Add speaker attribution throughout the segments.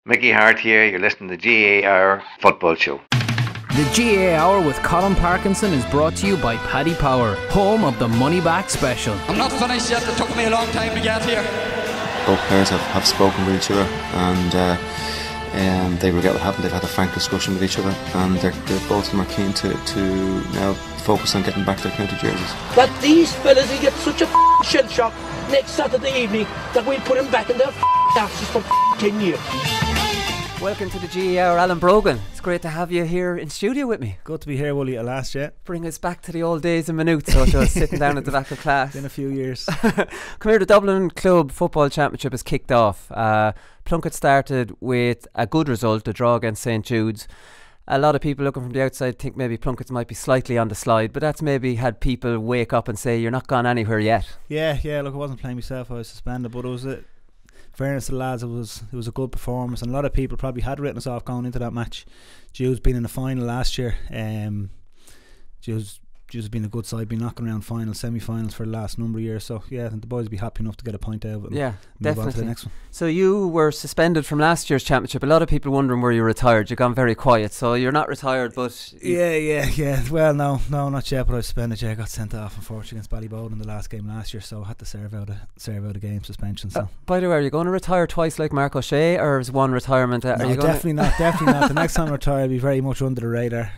Speaker 1: Mickey Hart here, you're listening to the GAA Hour Football Show.
Speaker 2: The GAA Hour with Colm Parkinson is brought to you by Paddy Power, home of the Money Back Special.
Speaker 3: I'm not finished yet, it took me a long time to get here.
Speaker 4: Both players have spoken with each other, and they regret what happened. They've had a frank discussion with each other, and they're both of them are keen to now focus on getting back their county jerseys.
Speaker 5: That these fellas will get such a shell shock next Saturday evening that we'll put them back in their asses for 10 years.
Speaker 6: Welcome to the GAA Hour, Alan Brogan. It's great to have you here in studio with me.
Speaker 7: Good to be here, Wooly, at last, yeah.
Speaker 6: Bring us back to the old days and minutes, so I was sitting down at the back of class.
Speaker 7: Been a few years.
Speaker 6: Come here, the Dublin Club Football Championship has kicked off. Plunkett started with a good result, a draw against St Jude's. A lot of people looking from the outside think maybe Plunkett's might be slightly on the slide, but that's maybe had people wake up and say, you're not gone anywhere yet. Yeah,
Speaker 7: look, I wasn't playing myself, I was suspended, but it was fairness to the lads, it was a good performance, and a lot of people probably had written us off going into that match. Jude's been in the final last year. Jude's been a good side, been knocking around finals, semi-finals for the last number of years. So yeah, I think the boys will be happy enough to get a point out of it.
Speaker 6: Yeah,
Speaker 7: move
Speaker 6: definitely.
Speaker 7: on to the next one.
Speaker 6: So you were suspended from last year's championship. A lot of people wondering where you retired. You've gone very quiet, so you're not retired, but
Speaker 7: yeah. Well, no, not yet. But I was suspended. Yeah, I got sent off unfortunately against Ballyboden in the last game last year, so I had to serve out a game suspension. So
Speaker 6: by the way, are you going to retire twice like Mark O'Shea, or is one retirement?
Speaker 7: No, definitely not. The next time I retire, I'll be very much under the radar.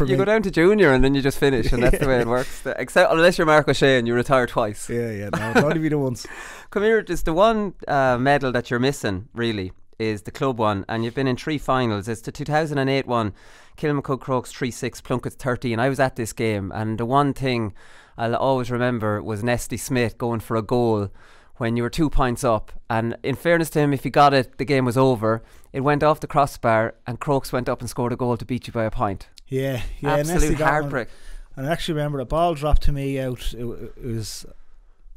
Speaker 6: You go down to junior and then you just finish, and that's the way it works. Except unless you're Mark O'Shea and you retire twice.
Speaker 7: Yeah, no, it'll only be the once.
Speaker 6: Come here, just the one medal that you're missing really is the club one, and you've been in 3 finals. It's the 2008 one, Kilmacud Crokes 3-6, Plunkett 13. I was at this game, and the one thing I'll always remember was Nesty Smith going for a goal when you were 2 points up, and in fairness to him, if he got it, the game was over. It went off the crossbar and Crokes went up and scored a goal to beat you by a point.
Speaker 7: Yeah,
Speaker 6: absolute heartbreak.
Speaker 7: And I actually remember a ball dropped to me out. It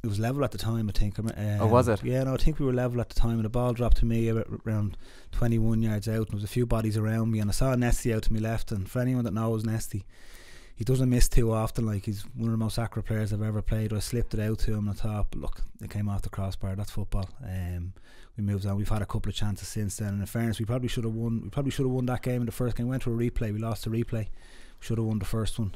Speaker 7: was level at the time, I think.
Speaker 6: Was it?
Speaker 7: Yeah, no, I think we were level at the time, and the ball dropped to me around 21 yards out, and there was a few bodies around me, and I saw Nesty out to my left. And for anyone that knows Nesty, he doesn't miss too often. Like, he's one of the most accurate players I've ever played. I slipped it out to him, and I thought, look, it came off the crossbar. That's football. We moved on. We've had a couple of chances since then, and in fairness, we probably should have won. We probably should have won that game in the first game. We went to a replay. We lost the replay. We should have won the first one.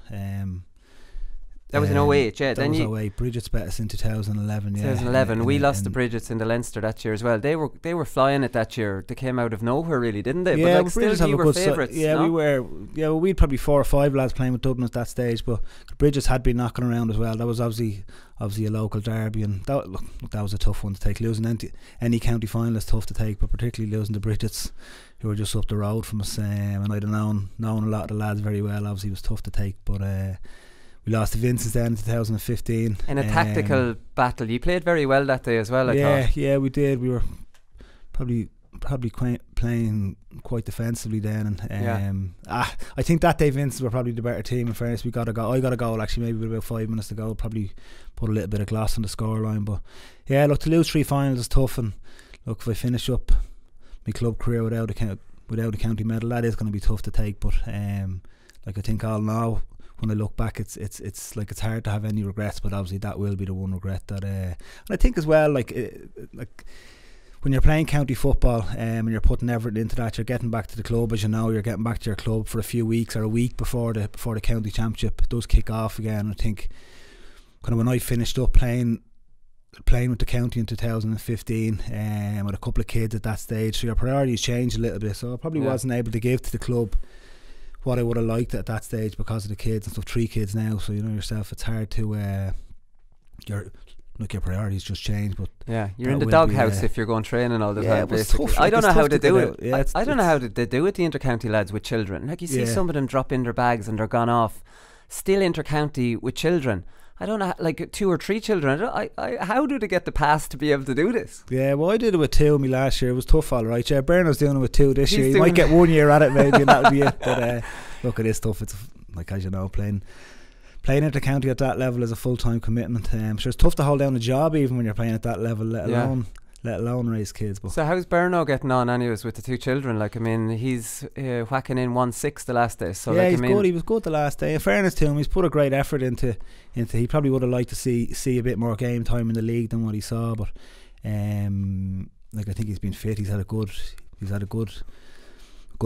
Speaker 6: That was in 08, yeah.
Speaker 7: That was 08. Bridget's bet us in 2011.
Speaker 6: 2011. We lost the Bridgets in the Leinster that year as well. They were flying it that year. They came out of nowhere, really, didn't they?
Speaker 7: Yeah,
Speaker 6: but still, you were favourites.
Speaker 7: Yeah,
Speaker 6: no?
Speaker 7: we were. Yeah, well, we'd probably 4 or 5 lads playing with Dublin at that stage, but Bridgets had been knocking around as well. That was obviously a local derby, and that was a tough one to take. Losing any county final is tough to take, but particularly losing the Bridgets, who were just up the road from us, and I'd have known a lot of the lads very well. Obviously, it was tough to take, but we lost to Vincent's then in 2015
Speaker 6: in a tactical battle. You played very well that day as well, I thought.
Speaker 7: Yeah, we did. We were probably playing quite defensively then, and I think that day Vincent's were probably the better team. In fairness, I got a goal actually, maybe with about 5 minutes to go. Probably put a little bit of gloss on the scoreline, but yeah, look, to lose 3 finals is tough, and look, if I finish up my club career without a county medal, that is going to be tough to take. But like, I think all now, when I look back, it's like, it's hard to have any regrets, but obviously that will be the one regret that and I think as well, like when you're playing county football and you're putting everything into that, you're getting back to the club, as you know, you're getting back to your club for a few weeks or a week before the county championship does kick off again. I think kind of when I finished up playing with the county in 2015 with a couple of kids at that stage, so your priorities changed a little bit, so I probably wasn't able to give to the club what I would have liked at that stage because of the kids and stuff. 3 kids now, so you know yourself, it's hard to your priorities just change. But
Speaker 6: yeah, you're in the doghouse if you're going training all the time. Basically,
Speaker 7: tough.
Speaker 6: I don't know how they do it.
Speaker 7: Yeah,
Speaker 6: I don't know how they do it. The intercounty lads with children, like you see some of them drop in their bags and they're gone off. Still intercounty with children. I don't know, like 2 or 3 children. How do they get the pass to be able to do this?
Speaker 7: Yeah, well, I did it with 2 of me last year. It was tough, all right. Yeah, Bernard's doing it with 2 this year. He might get 1 year at it maybe, and that would be it. But look, it is tough. It's like, as you know, playing at the county at that level is a full-time commitment. Sure, it's tough to hold down a job even when you're playing at that level, let alone raise kids. But
Speaker 6: so how's Berno getting on anyways with the 2 children? Like, I mean, he's whacking in 1-6 the last day. So
Speaker 7: yeah,
Speaker 6: like,
Speaker 7: good. He was good the last day. In fairness to him, he's put a great effort into. He probably would have liked to see a bit more game time in the league than what he saw, but like I think he's been fit. He's had a good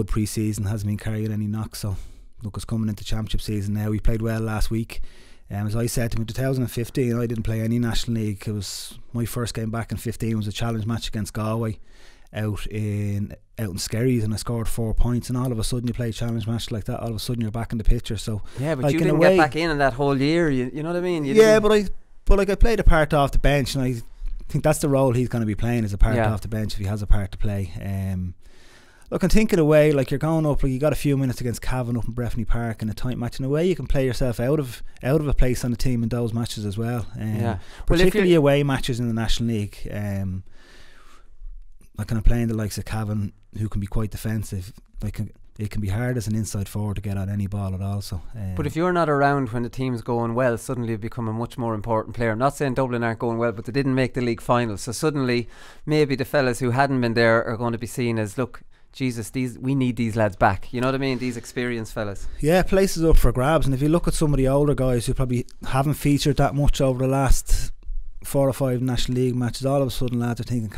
Speaker 7: pre-season. Hasn't been carrying any knocks. So look, it's coming into championship season now. He played well last week. As I said to him in 2015, I didn't play any National League. It was my first game back in 15 was a challenge match against Galway out in Skerries, and I scored 4 points, and all of a sudden you play a challenge match like that, all of a sudden you're back in the picture. So
Speaker 6: yeah, but
Speaker 7: like,
Speaker 6: you didn't get back in that whole year, you know what I mean?
Speaker 7: But I played a part off the bench, and I think that's the role he's going to be playing, as a part off the bench if he has a part to play. Look, I'm thinking away, like you're going up, like you got a few minutes against Cavan up in Breffni Park in a tight match. In a way, you can play yourself out of a place on the team in those matches as well. Particularly away matches in the National League. Like kind of playing the likes of Cavan, who can be quite defensive. Like it can be hard as an inside forward to get at any ball at all. So,
Speaker 6: but if you're not around when the team's going well, suddenly you become a much more important player. I'm not saying Dublin aren't going well, but they didn't make the league final. So suddenly, maybe the fellas who hadn't been there are going to be seen as, look, Jesus, we need these lads back. You know what I mean? These experienced fellas. Yeah,
Speaker 7: places up for grabs. And if you look at some of the older guys who probably haven't featured that much over the last 4 or 5 National League matches, all of a sudden lads are thinking,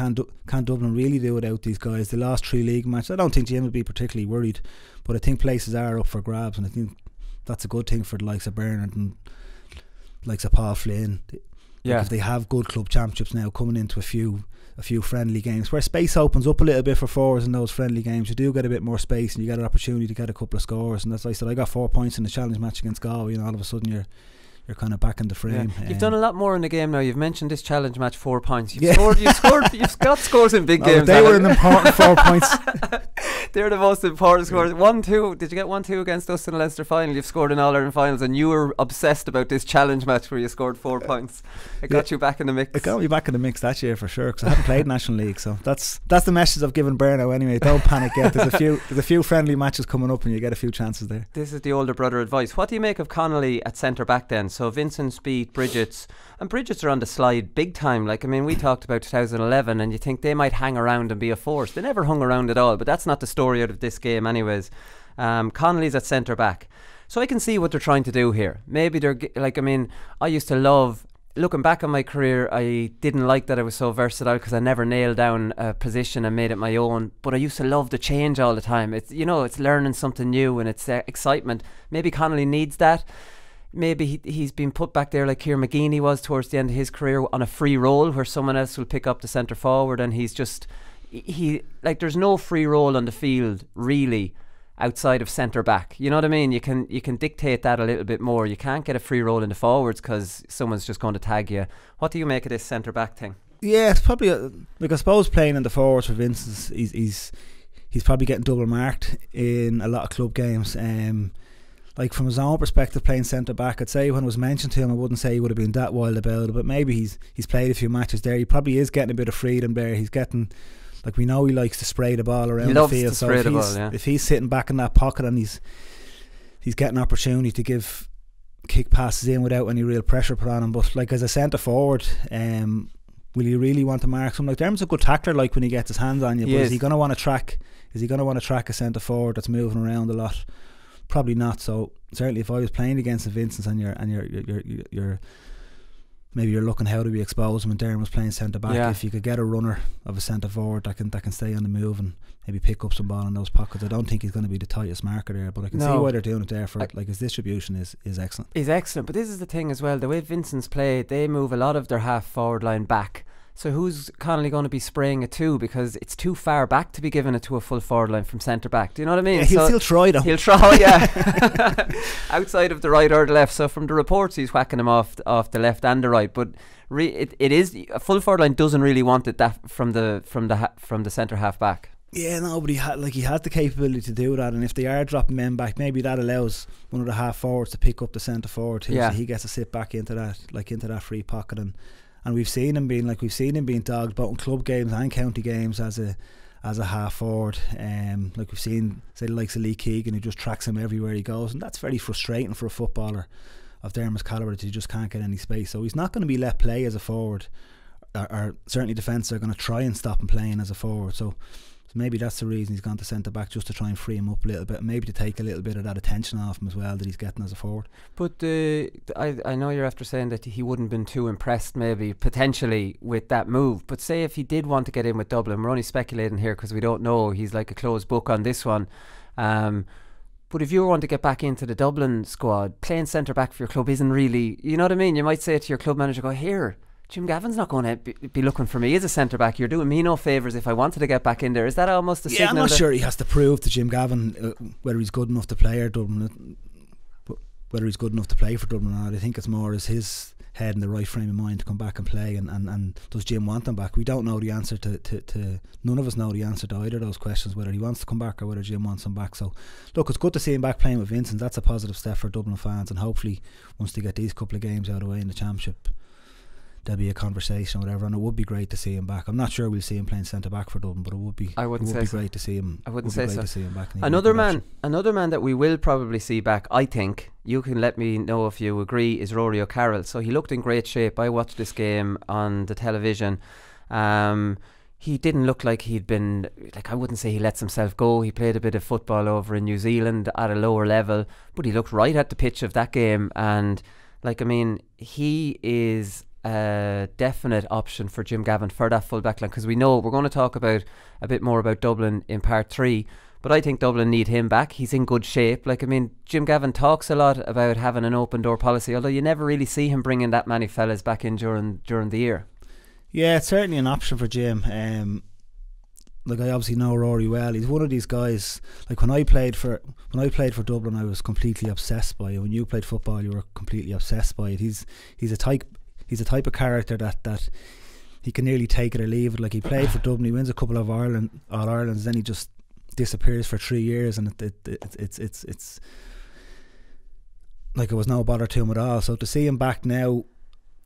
Speaker 7: can Dublin really do without these guys? They lost 3 league matches. I don't think Jim would be particularly worried, but I think places are up for grabs, and I think that's a good thing for the likes of Bernard and likes of Paul Flynn.
Speaker 6: Yeah,
Speaker 7: if they have good club championships now coming into a few friendly games where space opens up a little bit for forwards in those friendly games, you do get a bit more space and you get an opportunity to get a couple of scores. And as I said, I got 4 points in the challenge match against Galway, and all of a sudden you're kind of back in the frame.
Speaker 6: You've done a lot more in the game now. You've mentioned this challenge match, 4 points. You've got scores in big games.
Speaker 7: They were an important 4 points.
Speaker 6: They're the most important scores. 1-2. Did you get 1-2 against us in the Leinster final? You've scored in All Ireland finals, and you were obsessed about this challenge match where you scored 4 points. It got you back in the mix.
Speaker 7: It got me back in the mix that year for sure, because I haven't played National League. So that's the message I've given Berno anyway. Don't panic yet. There's a few friendly matches coming up, and you get a few chances there.
Speaker 6: This is the older brother advice. What do you make of Connolly at centre back then? So Vincent, Speed, Bridget's, and Bridget's are on the slide big time. Like, I mean, we talked about 2011, and you think they might hang around and be a force. They never hung around at all, but that's not the story out of this game anyways. Connolly's at centre back, so I can see what they're trying to do here. Maybe they're like, I mean, I used to love, looking back on my career, I didn't like that I was so versatile because I never nailed down a position and made it my own, but I used to love the change all the time. It's, you know, it's learning something new and it's excitement. Maybe Connolly needs that. Maybe he's been put back there like Kieran McGeeney was towards the end of his career, on a free role where someone else will pick up the centre forward, and he's just like, there's no free role on the field really outside of centre back. You know what I mean? You can dictate that a little bit more. You can't get a free role in the forwards because someone's just going to tag you. What do you make of this centre back thing?
Speaker 7: Yeah, it's probably like, I suppose playing in the forwards for Vince, he's probably getting double marked in a lot of club games. Like, from his own perspective, playing centre back, I'd say when it was mentioned to him, I wouldn't say he would have been that wild about it, but maybe he's played a few matches there. He probably is getting a bit of freedom there. He's getting, like, we know he likes to spray the ball around the field, so if he's sitting back in that pocket and he's getting opportunity to give kick passes in without any real pressure put on him. But like, as a centre forward, will you really want to mark someone? Like, Dermot's a good tackler, like, when he gets his hands on you, but is he going to want to track a centre forward that's moving around a lot? Probably not. So certainly, if I was playing against the Vincents and you're maybe you're looking how do we expose him, and Darren was playing centre back, if you could get a runner of a centre forward that can stay on the move and maybe pick up some ball in those pockets. I don't think he's going to be the tightest marker there, but I can see why they're doing it there. For like, his distribution is excellent.
Speaker 6: He's excellent, but this is the thing as well. The way Vincent's play, they move a lot of their half forward line back. So who's Connolly going to be spraying it to? Because it's too far back to be giving it to a full forward line from centre back. Do you know what I mean?
Speaker 7: Yeah, he'll still try though.
Speaker 6: He'll try, yeah. Outside of the right or the left. So from the reports, he's whacking him off the left and the right. But it is, a full forward line doesn't really want it that from the centre half back.
Speaker 7: Yeah, no, but he has the capability to do that, and if they are dropping men back, maybe that allows one of the half forwards to pick up the centre forward too, so he gets to sit back into that free pocket, and we've seen him being dogged both in club games and county games as a half forward. Like, we've seen, say, the likes of Lee Keegan, who just tracks him everywhere he goes, and that's very frustrating for a footballer of Dermot's calibre, that you just can't get any space. So he's not going to be let play as a forward are certainly defence are going to try and stop him playing as a forward. So maybe that's the reason he's gone to centre back, just to try and free him up a little bit, maybe to take a little bit of that attention off him as well that he's getting as a forward.
Speaker 6: But I know you're after saying that he wouldn't have been too impressed maybe potentially with that move, but say if he did want to get in with Dublin, we're only speculating here because we don't know, he's like a closed book on this one, but if you want to get back into the Dublin squad, playing centre back for your club isn't really, you know what I mean, you might say to your club manager, go, here, Jim Gavin's not going to be looking for me as a centre back. You're doing me no favours if I wanted to get back in there. Is that almost a signal?
Speaker 7: Yeah, I'm not sure he has to prove to Jim Gavin whether he's good enough to play or Dublin, whether he's good enough to play for Dublin or not. I think it's more as his head in the right frame of mind to come back and play, and does Jim want him back? We don't know the answer to none of us know the answer to either of those questions, whether he wants to come back or whether Jim wants him back. So look, it's good to see him back playing with Vincent. That's a positive step for Dublin fans, and hopefully once they get these couple of games out of the way in the championship, there'll be a conversation or whatever, and it would be great to see him back. I'm not sure we'll see him playing centre back for Dublin, but it would be great to see him.
Speaker 6: I wouldn't say so.
Speaker 7: To see him back.
Speaker 6: Another man that we will probably see back, I think, you can let me know if you agree, is Rory O'Carroll. So he looked in great shape. I watched this game on the television. He didn't look like he'd been, like, I wouldn't say he lets himself go. He played a bit of football over in New Zealand at a lower level, but he looked right at the pitch of that game, and like, I mean, he is a definite option for Jim Gavin for that full back line, because we know we're going to talk about a bit more about Dublin in part 3, but I think Dublin need him back. He's in good shape. Like, I mean, Jim Gavin talks a lot about having an open door policy, although you never really see him bringing that many fellas back in during the year. Yeah,
Speaker 7: it's certainly an option for Jim. Like, I obviously know Rory well. He's one of these guys, like when I played for Dublin, I was completely obsessed by it. When you played football, you were completely obsessed by it. He's a type of character that he can nearly take it or leave it. Like, he played for Dublin, he wins a couple of All-Irelands, then he just disappears for 3 years, and it's like it was no bother to him at all. So to see him back now,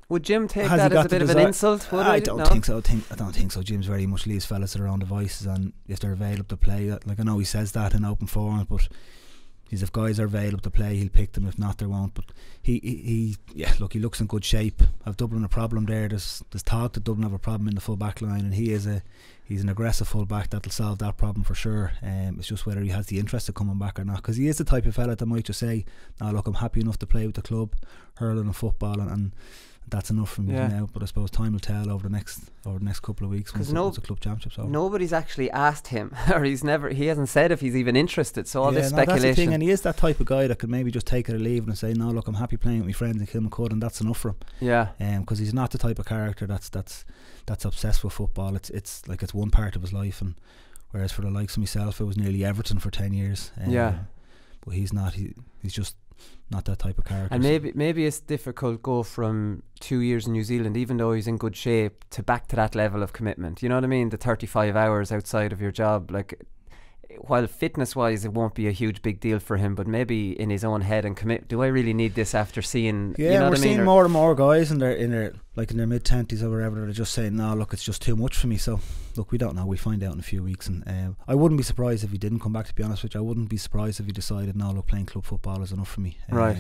Speaker 6: would Jim take that as a bit of an insult?
Speaker 7: I don't think so. I don't think so. Jim's very much leaves fellas to their own devices, and if they're available to play, like, I know he says that in open forum, but if guys are available to play, he'll pick them. If not, they won't. But he looks in good shape. Have Dublin a problem there? There's talk that Dublin have a problem in the full back line, and he's an aggressive full back that'll solve that problem for sure. It's just whether he has the interest of coming back or not, because he is the type of fella that might just say, "No, look, I'm happy enough to play with the club, hurling and football, and that's enough for me now." But I suppose time will tell over the next couple of weeks once the club championship's over.
Speaker 6: Nobody's actually asked him, or he hasn't said if he's even interested. So all this speculation.
Speaker 7: That's the thing, and he is that type of guy that could maybe just take it or leave it and say, "No, look, I'm happy playing with my friends in Kilmacud, and that's enough for him."
Speaker 6: Yeah.
Speaker 7: Because he's not the type of character that's obsessed with football. It's like it's one part of his life, and whereas for the likes of myself, it was nearly Everton for 10 years. But he's not. He's just not that type of character.
Speaker 6: And maybe it's difficult go from 2 years in New Zealand, even though he's in good shape, to back to that level of commitment. You know what I mean? The 35 hours outside of your job, like, while fitness wise it won't be a huge big deal for him, but maybe in his own head and commit, do I really need this after seeing,
Speaker 7: you know, we're seeing more and more guys in their mid-20s or whatever that are just saying, "No, look, it's just too much for me." So look, we don't know, we'll find out in a few weeks, and I wouldn't be surprised if he didn't come back, to be honest with you. I wouldn't be surprised if he decided, "No, look, playing club football is enough for me."
Speaker 6: Right.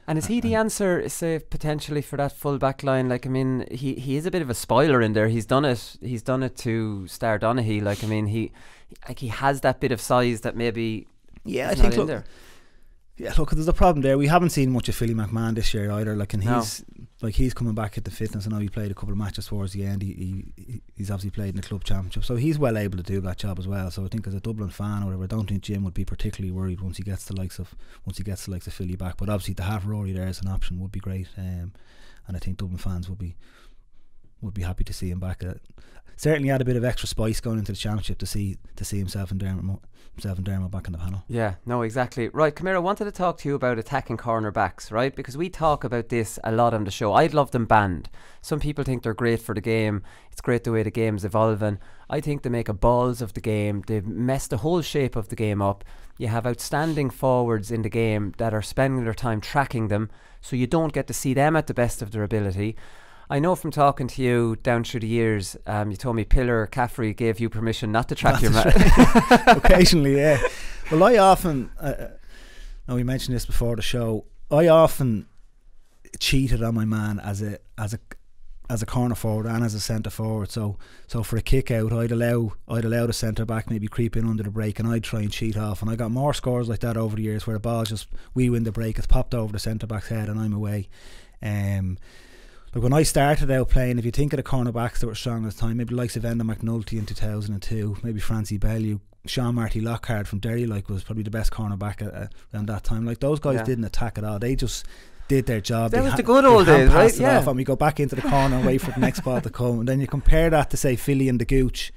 Speaker 6: And is he the answer, say, potentially for that full back line? Like, I mean, he is a bit of a spoiler in there. He's done it to Star Donaghy. Like, I mean, he has that bit of size that maybe
Speaker 7: I think there. Yeah, look, there's a problem there. We haven't seen much of Philly McMahon this year either. Like, and he's coming back at the fitness. I know he played a couple of matches towards the end. He's obviously played in the club championship, so he's well able to do that job as well. So I think as a Dublin fan or whatever, I don't think Jim would be particularly worried once he gets the likes of Philly back. But obviously to have Rory there as an option would be great, and I think Dublin fans would be happy to see him back. Certainly add a bit of extra spice going into the championship to see himself and Dermot back in the panel.
Speaker 6: Yeah, no, exactly. Right, Camira, I wanted to talk to you about attacking cornerbacks, right? Because we talk about this a lot on the show. I'd love them banned. Some people think they're great for the game. It's great the way the game's evolving. I think they make a balls of the game. They mess the whole shape of the game up. You have outstanding forwards in the game that are spending their time tracking them, so you don't get to see them at the best of their ability. I know from talking to you down through the years, you told me Pillar Caffrey gave you permission not to track your man.
Speaker 7: Occasionally, yeah. Well, I often, now we mentioned this before the show, I often cheated on my man as a as a corner forward and as a centre forward. So for a kick out, I'd allow the centre back maybe creep in under the break, and I'd try and cheat off. And I got more scores like that over the years, where the ball just, we win the break, it's popped over the centre back's head and I'm away. Like when I started out playing, if you think of the cornerbacks that were strong at the time, maybe the likes of Enda McNulty in 2002, maybe Francie Bellew, Sean Marty Lockhart from Derry, like, was probably the best cornerback around that time. Like, those guys didn't attack at all. They just did their job.
Speaker 6: That was the good old days, right?
Speaker 7: Yeah. And we go back into the corner and wait for the next ball to come. And then you compare that to, say, Philly and the Gooch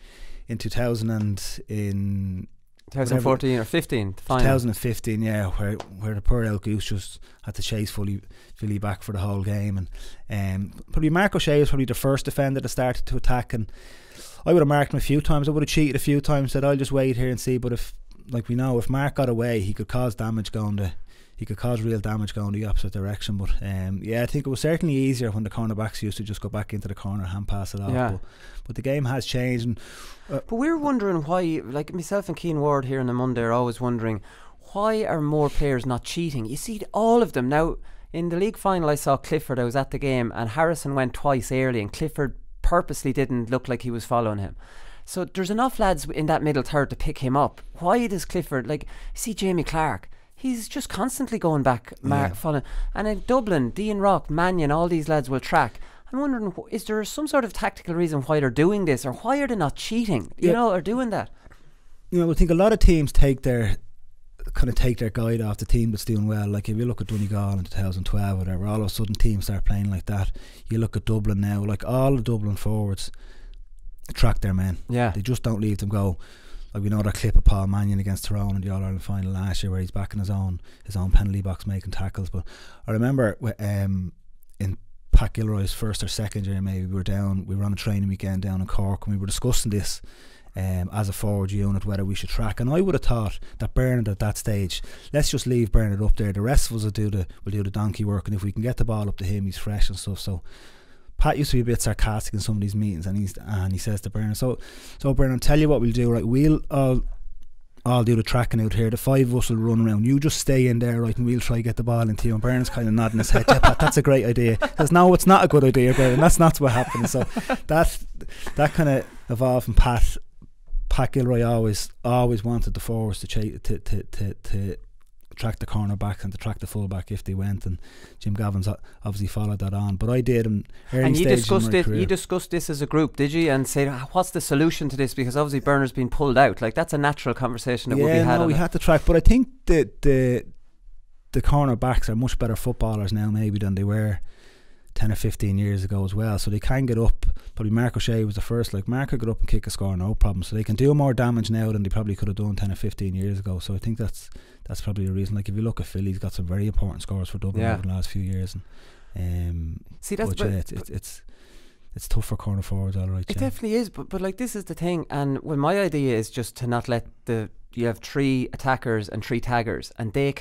Speaker 7: in
Speaker 6: 2014 or 15, the final.
Speaker 7: 2015, yeah, where the poor old Goose just had to chase Philly back for the whole game. And probably Mark O'Shea was probably the first defender that started to attack, and I would have marked him a few times. I would have cheated a few times, said I'll just wait here and see. But if, like we know, if Mark got away, he could cause real damage going the opposite direction. But I think it was certainly easier when the cornerbacks used to just go back into the corner, hand pass it off. But the game has changed. And,
Speaker 6: but we're wondering why, like myself and Keane Ward here on the Monday are always wondering, why are more players not cheating? You see all of them now. In the league final, I saw Clifford. I was at the game, and Harrison went twice early, and Clifford purposely didn't look like he was following him. So there's enough lads in that middle third to pick him up. Why does Clifford, like, see Jamie Clark, he's just constantly going back, following. And in Dublin, Dean Rock, Mannion, all these lads will track. I'm wondering, is there some sort of tactical reason why they're doing this, or why are they not cheating, or doing that? I
Speaker 7: think a lot of teams take their guide off the team that's doing well. Like if you look at Donegal in 2012 or whatever, all of a sudden teams start playing like that. You look at Dublin now, like all the Dublin forwards track their men. Yeah, they just don't leave them go. Like we know that clip of Paul Mannion against Tyrone in the All-Ireland final last year, where he's back in his own penalty box making tackles. But I remember in Pat Gilroy's first or second year, maybe we were on a training weekend down in Cork, and we were discussing this as a forward unit, whether we should track. And I would have thought that Bernard at that stage, let's just leave Bernard up there, the rest of us will do the donkey work, and if we can get the ball up to him, he's fresh and stuff. So Pat used to be a bit sarcastic in some of these meetings, and he says to Bernard, so Bernard, I'll tell you what we'll do, right, we'll I'll do the tracking out here, the five of us will run around, you just stay in there, right, and we'll try to get the ball into you. And Bernard's kind of nodding his head, yeah, Pat, that's a great idea. He says, no, it's not a good idea, Bernard, that's not what happened. So that kind of evolved from Pat Gilroy always wanted the forwards to track the cornerback and to track the fullback if they went, and Jim Gavin's obviously followed that on. But I did in early
Speaker 6: and
Speaker 7: stages of my career.
Speaker 6: You discussed this as a group, did you? And say, what's the solution to this? Because obviously Bernard's been pulled out. Like, that's a natural conversation that would be had.
Speaker 7: We had to track, but I think that the cornerbacks are much better footballers now maybe than they were 10 or 15 years ago as well, so they can get up. Probably Mark O'Shea was the first. Like, Mark could get up and kick a score, no problem, so they can do more damage now than they probably could have done 10 or 15 years ago. So I think that's probably the reason. Like, if you look at Philly, he's got some very important scores for Dublin over the last few years, and see, that's it's tough for corner forwards, all right.
Speaker 6: It definitely is, but like, this is the thing, and when my idea is just to not let you have 3 attackers and 3 taggers, and they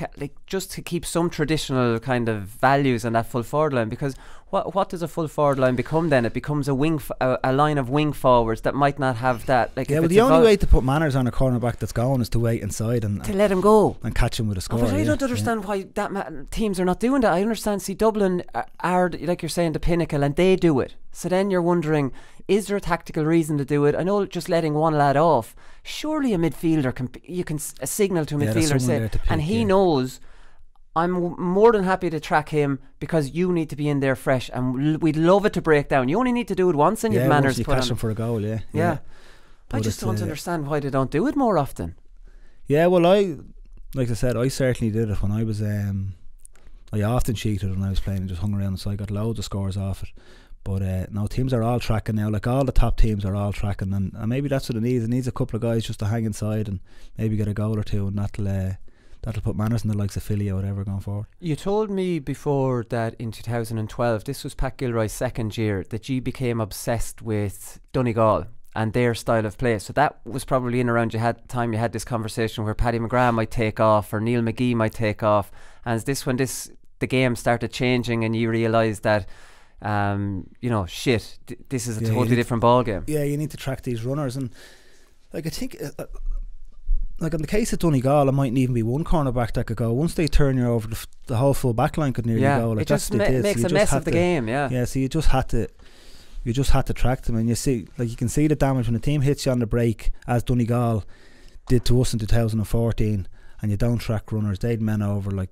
Speaker 6: just to keep some traditional kind of values on that full forward line. Because what does a full forward line become then? It becomes a line of wing forwards that might not have that. Like,
Speaker 7: yeah, well, the only way to put manners on a cornerback that's going is to wait inside and
Speaker 6: to let him go
Speaker 7: and catch him with a score.
Speaker 6: But I don't understand why teams are not doing that. I understand. See, Dublin are, like you're saying, the pinnacle, and they do it. So then you're wondering, is there a tactical reason to do it? I know just letting one lad off. Surely a midfielder you can signal to a midfielder, say, and he knows, I'm more than happy to track him because you need to be in there fresh, and we'd love it to break down. You only need to do it once, and you've manners.
Speaker 7: You catch him for a goal, yeah.
Speaker 6: I just don't understand why they don't do it more often.
Speaker 7: Yeah, well, like I said, I certainly did it when I was. I often cheated when I was playing and just hung around, so I got loads of scores off it. But no, teams are all tracking now. Like, all the top teams are all tracking, and maybe that's what it needs. It needs a couple of guys just to hang inside and maybe get a goal or two, and that'll put manners in the likes of Philly or whatever going forward.
Speaker 6: You told me before that in 2012, this was Pat Gilroy's second year, that you became obsessed with Donegal and their style of play. So that was probably in around you had this conversation where Paddy McGrath might take off or Neil McGee might take off, and is this when the game started changing and you realised that this is a totally different ball game?
Speaker 7: Yeah, you need to track these runners, and like, I think like in the case of Donegal, it mightn't even be one cornerback that could go. Once they turn you over, the whole full back line could nearly go. Like,
Speaker 6: it just makes a mess of the game. Yeah,
Speaker 7: so you just had to you just had to track them, and you can see the damage when a team hits you on the break, as Donegal did to us in 2014, and you don't track runners. They'd men over, like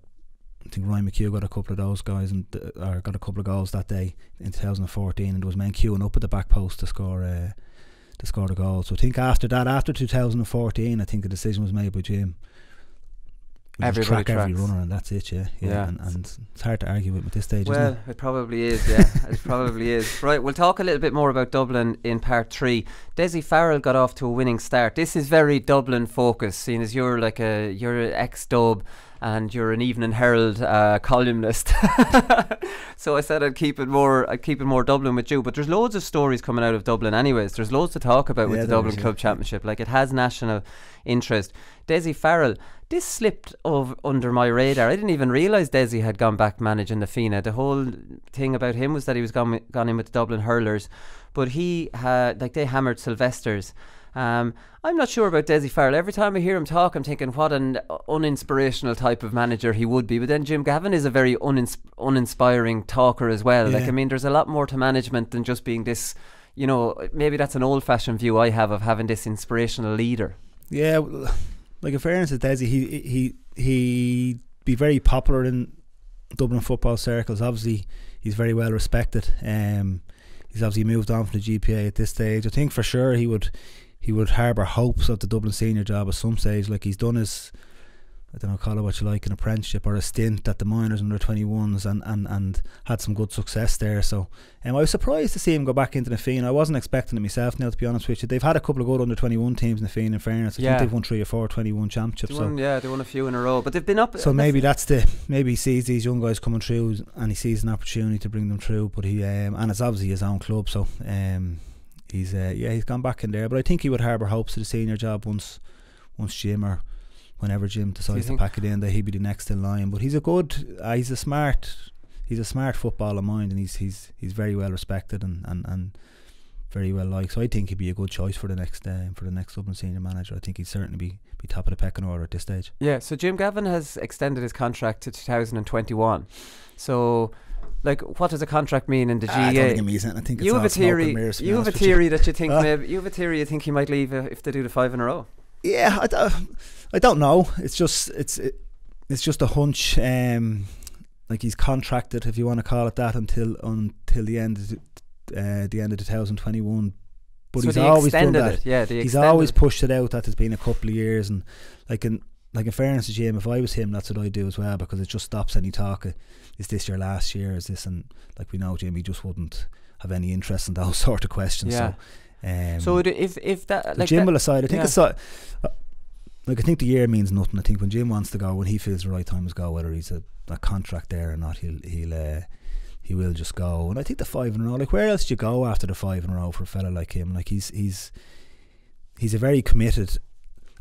Speaker 7: I think Ryan McHugh got a couple of those guys or got a couple of goals that day in 2014, and there was men queuing up at the back post to score the goal. So I think after 2014, I think the decision was made by Jim. Everybody track every runner, and that's it. Yeah. And it's hard to argue with at this stage.
Speaker 6: Well,
Speaker 7: isn't
Speaker 6: it probably is. Yeah, it probably is. Right, we'll talk a little bit more about Dublin in part 3. Dessie Farrell got off to a winning start. This is very Dublin focused, seeing as you're an ex-Dub and you're an Evening Herald columnist. So I said I'd keep it more Dublin with you. But there's loads of stories coming out of Dublin anyways. There's loads to talk about with the Dublin Club Championship. Like, it has national interest. Dessie Farrell, this slipped under my radar. I didn't even realise Dessie had gone back managing the FINA. The whole thing about him was that he was gone in with the Dublin Hurlers, but he had, like, they hammered Sylvester's. I'm not sure about Dessie Farrell. Every time I hear him talk, I'm thinking what an uninspirational type of manager he would be. But then Jim Gavin is a very uninspiring talker as well. Yeah. Like, I mean, there's a lot more to management than just being this, maybe that's an old-fashioned view I have of having this inspirational leader. Yeah,
Speaker 7: like, in fairness to Dessie, he'd be very popular in Dublin football circles. Obviously, he's very well respected. He's obviously moved on from the GPA at this stage. I think for sure he would harbour hopes of the Dublin senior job at some stage. Like, he's done his, I don't know, call it what you like, an apprenticeship or a stint at the minors under 21s and had some good success there. So I was surprised to see him go back into the FINA. I wasn't expecting it myself, now, to be honest with you. They've had a couple of good under 21 teams in the FINA, in fairness. I think they've won 3 or 4 21 championships.
Speaker 6: They won a few in a row, but they've been up.
Speaker 7: So maybe maybe he sees these young guys coming through and he sees an opportunity to bring them through. But he and it's obviously his own club, so he's gone back in there. But I think he would harbour hopes of the senior job once Jim, or whenever Jim decides to pack it in, that he'd be the next in line. But he's a smart footballer mind, and he's very well respected and very well liked. So I think he'd be a good choice for the next Dublin senior manager. I think he'd certainly be top of the pecking order at this stage.
Speaker 6: Yeah. So Jim Gavin has extended his contract to 2021. So, like, what does a contract mean in the GAA?
Speaker 7: I don't think it means anything. I think it's all smoke and mirrors.
Speaker 6: You have a theory that you think you think he might leave if they do the 5 in a row.
Speaker 7: Yeah, I don't know. It's just a hunch. Like, he's contracted, if you want to call it that, until the end of 2021. But so he's always done that. He's always pushed it out that there's been a couple of years, and like in fairness to Jim, if I was him, that's what I'd do as well, because it just stops any talk. Is this your last year? Is this? And like, we know Jim, he just wouldn't have any interest in those sort of questions. Yeah.
Speaker 6: So if that, like,
Speaker 7: Jim will decide. I think it's like, I think the year means nothing. I think when Jim wants to go, when he feels the right time to go, whether he's a contract there or not, he will just go. And I think the 5 in a row, like, where else do you go after the 5 in a row for a fella like him? Like, he's a very committed,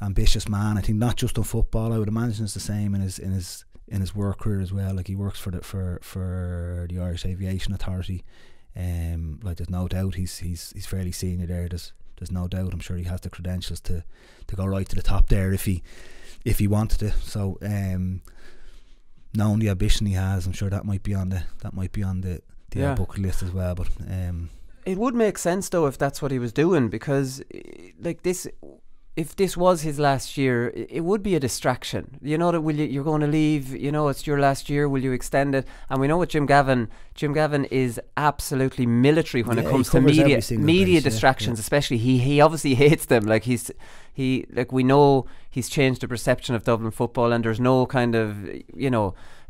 Speaker 7: ambitious man. I think not just on football. I would imagine it's the same in his work career as well. Like, he works for the Irish Aviation Authority. Like, there's no doubt he's fairly senior there. There's no doubt. I'm sure he has the credentials to go right to the top there if he wanted to. So knowing the ambition he has, I'm sure that might be on the bucket list as well. But
Speaker 6: it would make sense though if that's what he was doing, because like this, if this was his last year, it would be a distraction. You know that you're going to leave. You know it's your last year. Will you extend it? And we know what Jim Gavin is absolutely military when it comes to media distractions. Especially he obviously hates them. Like we know he's changed the perception of Dublin football, and there's no kind of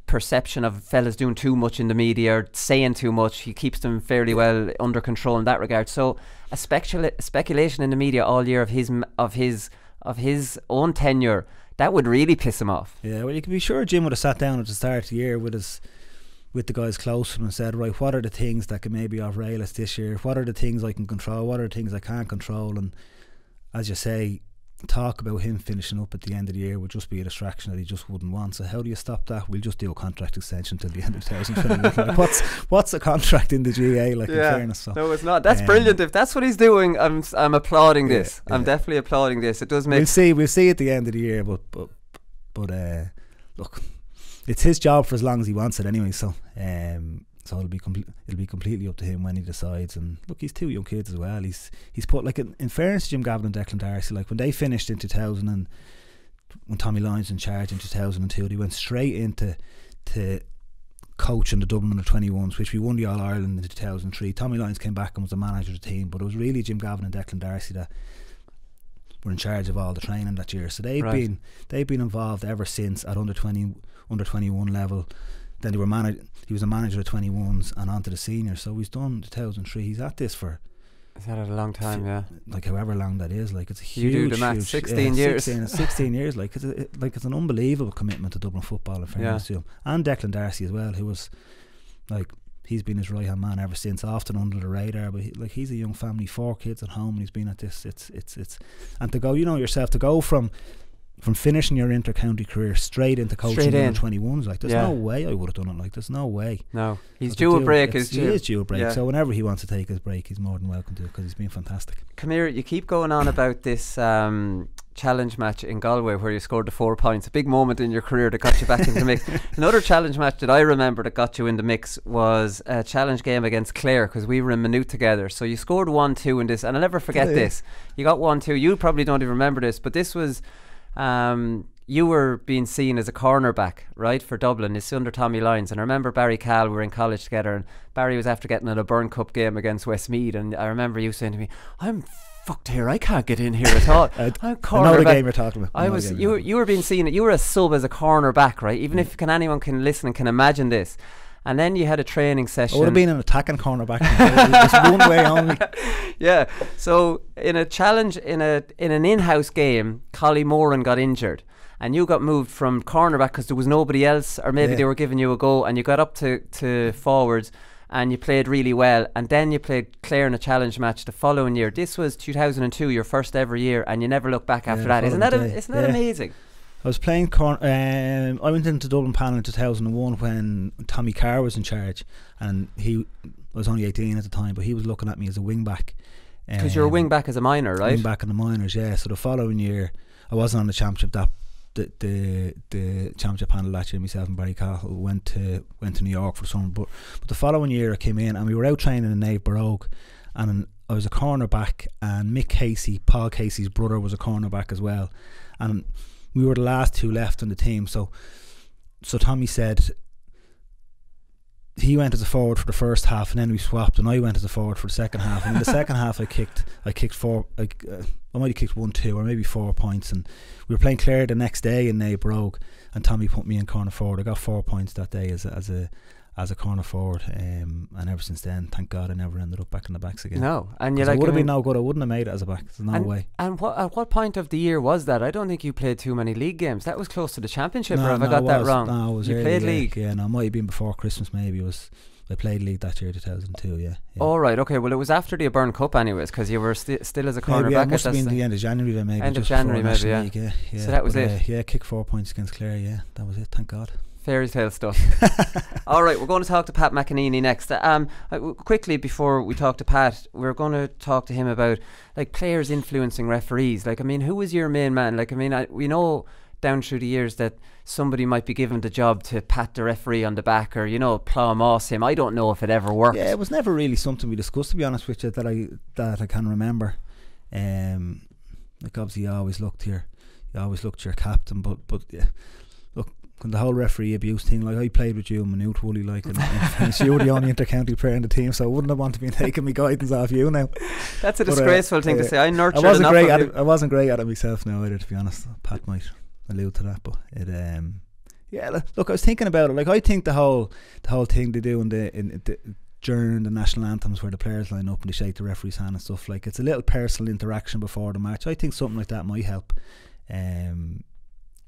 Speaker 6: perception of fellas doing too much in the media or saying too much. He keeps them fairly well under control in that regard. So a speculation in the media all year of his own tenure, that would really piss him off.
Speaker 7: Yeah, well, you can be sure Jim would have sat down at the start of the year with the guys close to him and said, right, what are the things that can maybe off-rail us this year? What are the things I can control? What are the things I can't control? And as you say, talk about him finishing up at the end of the year would just be a distraction that he just wouldn't want. So how do you stop that? We'll just do a contract extension till the end of 2021. Like, what's a contract in the GAA, like, in fairness? So,
Speaker 6: no, it's not. That's brilliant. If that's what he's doing, I'm applauding this. I'm definitely applauding this. It does make.
Speaker 7: We'll see at the end of the year, but look, it's his job for as long as he wants it anyway. So So it'll be completely up to him when he decides. And look, he's 2 young kids as well. He's put, like, in fairness to Jim Gavin and Declan Darcy, like when they finished in 2000 and when Tommy Lyons was in charge in 2002, they went straight into coaching the Dublin under-21s, which we won the All-Ireland in 2003. Tommy Lyons came back and was the manager of the team, but it was really Jim Gavin and Declan Darcy that were in charge of all the training that year. So they've been involved ever since at under-21 level. Then he was a manager of 21s and on to the seniors. So he's done 2003. He's at this for,
Speaker 6: Is that a long time? Yeah,
Speaker 7: like however long that is. Like, it's a huge.
Speaker 6: You do the math. 16 years.
Speaker 7: 16 years. Like, it's an unbelievable commitment to Dublin football, in fairness to him. And Declan Darcy as well, who was, like, he's been his right hand man ever since, often under the radar. But he's a young family, 4 kids at home, and he's been at this. It's and to go, you know yourself, to go from finishing your inter-county career straight into coaching the 21s, like, there's no way I would have done it. Like, there's no way. No,
Speaker 6: he's due a break.
Speaker 7: He is due a break. So whenever he wants to take his break, he's more than welcome to, because he's been fantastic.
Speaker 6: Come here, you keep going on about this challenge match in Galway where you scored the 4 points, a big moment in your career that got you back into the mix. Another challenge match that I remember that got you in the mix was a challenge game against Clare, because we were in Maynooth together. So you scored 1-2 in this, and I'll never forget this. You got 1-2. You probably don't even remember this, but this was you were being seen as a cornerback, right, for Dublin. It's under Tommy Lyons, and I remember Barry Cal, we were in college together, and Barry was after getting in a Burn Cup game against Westmeath, and I remember you saying to me, I'm fucked here, I can't get in here at all.
Speaker 7: I know the game you're talking about.
Speaker 6: You were being seen, you were a sub as a cornerback, right? Even if anyone can listen and can imagine this. And then you had a training session.
Speaker 7: I would have been an attacking cornerback. Just one way only.
Speaker 6: Yeah. So in a challenge, in an in-house game, Collie Moran got injured, and you got moved from cornerback because there was nobody else, or maybe they were giving you a go, and you got up to forwards, and you played really well. And then you played Clare in a challenge match the following year. This was 2002, your first ever year, and you never looked back after that. Isn't that amazing?
Speaker 7: I was playing I went into Dublin Panel in 2001 when Tommy Carr was in charge, and I was only 18 at the time, but he was looking at me as a wing back.
Speaker 6: Because you're a wing back as a minor, right?
Speaker 7: Wing back in the minors, yeah. So the following year, I wasn't on the championship. The championship panel that year, myself and Barry Cahill went to New York for the summer. But the following year, I came in and we were out training in Nave Baroque, and I was a cornerback, and Mick Casey, Paul Casey's brother, was a cornerback as well, and we were the last 2 left on the team. So Tommy said he went as a forward for the first half, and then we swapped, and I went as a forward for the second half. And in the second half, I kicked 4. I might have kicked 1, 2, or maybe 4 points. And we were playing Clare the next day in Nave Baroque, and Tommy put me in corner forward. I got 4 points that day as a corner forward, and ever since then, thank God, I never ended up back in the backs again.
Speaker 6: No, and
Speaker 7: it would have been no good. I wouldn't have made it as a back. There's no way.
Speaker 6: And at what point of the year was that? I don't think you played too many league games. That was close to the championship, or have I got that wrong?
Speaker 7: No, it was
Speaker 6: you
Speaker 7: early,
Speaker 6: played league.
Speaker 7: Yeah, no, it might have been before Christmas. Maybe I played league that year, 2002. Yeah.
Speaker 6: All right. Okay. Well, it was after the Burn Cup, anyways, because you were still as a cornerback.
Speaker 7: Yeah, it must have been the end of January then, maybe.
Speaker 6: End of January, maybe. Yeah.
Speaker 7: League, yeah.
Speaker 6: So that was it.
Speaker 7: Yeah, kicked 4 points against Clare. Yeah, that was it. Thank God.
Speaker 6: Fairy tale stuff. All right, we're going to talk to Pat McEnaney next. Quickly before we talk to Pat, we're going to talk to him about, like, players influencing referees. Like, I mean, who was your main man? Like, I mean, we know down through the years that somebody might be given the job to pat the referee on the back, or, you know, plough moss him. I don't know if it ever worked.
Speaker 7: Yeah, it was never really something we discussed, to be honest with you, that I can remember. Like, obviously you always looked to your captain, but yeah, look, the whole referee abuse thing, like, I played with you in Maynooth, Wooly, like, and you were the only inter-county player in the team, so I wouldn't have wanted to be taking my guidance off you now.
Speaker 6: That's a disgraceful thing to say. I nurtured
Speaker 7: I wasn't great at it myself now either, to be honest. Pat might allude to that, but it yeah, look, I was thinking about it. Like, I think the whole thing they do during the national anthems, where the players line up and they shake the referee's hand and stuff, like, it's a little personal interaction before the match. I think something like that might help.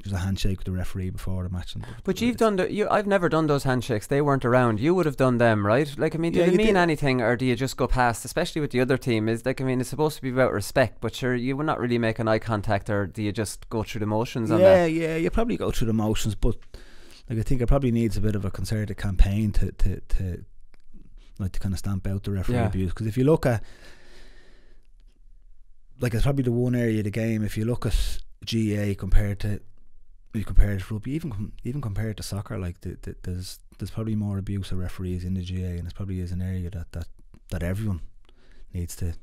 Speaker 7: Just a handshake with the referee before the match.
Speaker 6: But you've done I've never done those handshakes. They weren't around. You would have done them, right? Like, I mean, do they mean anything, or do you just go past? Especially with the other team, is like, I mean, it's supposed to be about respect, but sure, you would not really make an eye contact, or do you just go through the motions on that?
Speaker 7: Yeah, you probably go through the motions, but, like, I think it probably needs a bit of a concerted campaign to kind of stamp out the referee abuse. Because if you look at, like, it's probably the one area of the game, if you look at GAA compared to rugby, even compared to soccer, like, there's there's probably more abuse of referees in the GAA, and it probably is an area that everyone needs to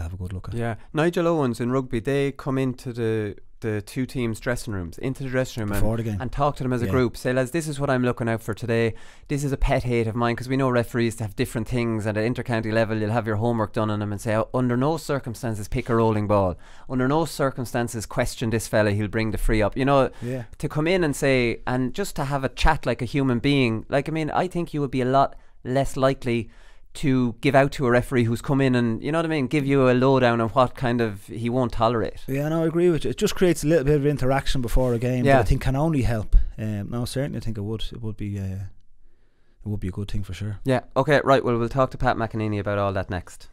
Speaker 7: have a good look at.
Speaker 6: Yeah, Nigel Owens in rugby, they come into the two teams' dressing rooms, into the dressing room
Speaker 7: before the game,
Speaker 6: and talk to them as a group. Say, lads, this is what I'm looking out for today. This is a pet hate of mine, because we know referees to have different things. At an inter-county level, you'll have your homework done on them and say, under no circumstances pick a rolling ball. Under no circumstances question this fella, he'll bring the free up. To come in and say, and just to have a chat like a human being. Like, I mean, I think you would be a lot less likely to give out to a referee who's come in and, you know what I mean, give you a lowdown on what kind of he won't tolerate.
Speaker 7: Yeah, no, I agree with you. It just creates a little bit of interaction before a game that I think can only help. No, certainly I think it would be a good thing for sure. Yeah,
Speaker 6: okay, right, well, we'll talk to Pat McEnaney about all that next.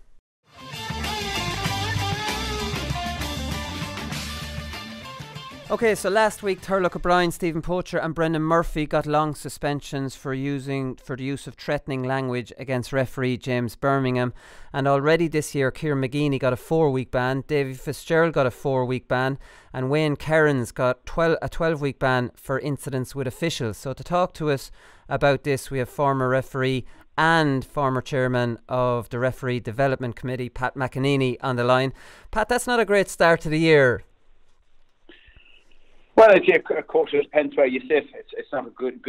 Speaker 6: Okay, so last week Turlough O'Brien, Stephen Poacher and Brendan Murphy got long suspensions for the use of threatening language against referee James Birmingham, and already this year Kieran McGeeney got a 4-week ban, Davy Fitzgerald got a 4-week ban, and Wayne Kerrins got a 12-week ban for incidents with officials. So to talk to us about this, we have former referee and former chairman of the Referee Development Committee, Pat McEnaney, on the line. Pat, that's not a great start to the year.
Speaker 8: Well, of course, it depends where you sit. It's not a good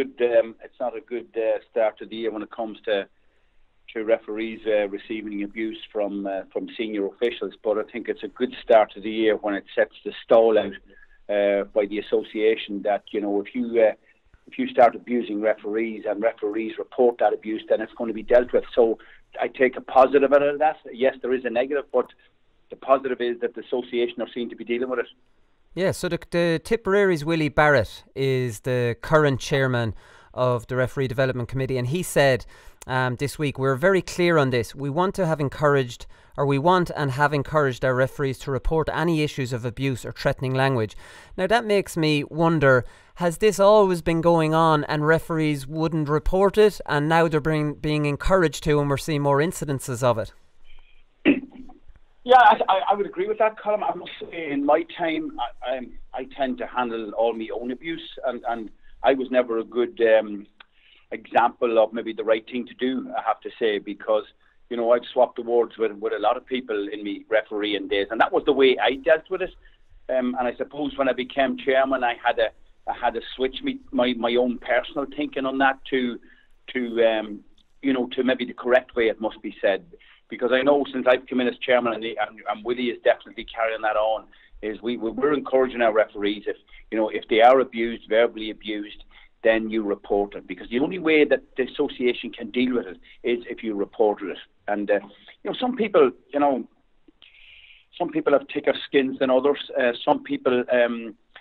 Speaker 8: start to the year when it comes to referees receiving abuse from senior officials. But I think it's a good start to the year when it sets the stall out by the association that, if you start abusing referees and referees report that abuse, then it's going to be dealt with. So I take a positive out of that. Yes, there is a negative, but the positive is that the association are seen to be dealing with it.
Speaker 6: Yeah, so the Tipperary's Willie Barrett is the current chairman of the Referee Development Committee, and he said this week, we're very clear on this. We want and have encouraged our referees to report any issues of abuse or threatening language. Now that makes me wonder, has this always been going on and referees wouldn't report it, and now they're being encouraged to, and we're seeing more incidences of it?
Speaker 8: Yeah, I would agree with that, Colm. I must say, in my time, I tend to handle all my own abuse, and I was never a good example of maybe the right thing to do, I have to say, because, I've swapped awards with a lot of people in my refereeing days, and that was the way I dealt with it. And I suppose when I became chairman, I had to switch my own personal thinking on that to maybe the correct way it must be said. Because I know since I've come in as chairman, and Willie is definitely carrying that on, is we're encouraging our referees, if they are abused, verbally abused, then you report it. Because the only way that the association can deal with it is if you reported it. And some people have thicker skins than others. Some people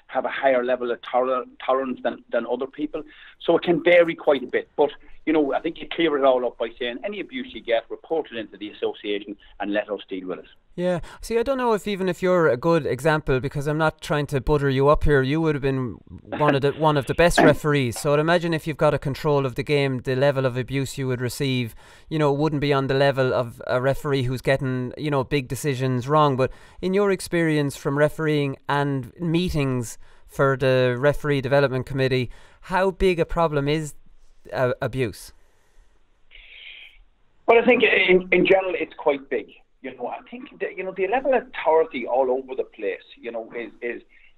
Speaker 8: have a higher level of tolerance than other people. So it can vary quite a bit. But I think you clear it all up by saying any abuse you get, report it into the association and let us deal with it.
Speaker 6: Yeah. See, I don't know if you're a good example, because I'm not trying to butter you up here. You would have been one of the best referees. So I'd imagine if you've got a control of the game, the level of abuse you would receive, wouldn't be on the level of a referee who's getting, big decisions wrong. But in your experience from refereeing and meetings for the Referee Development Committee, how big a problem is abuse?
Speaker 8: Well, I think in general it's quite big. I think the level of authority all over the place,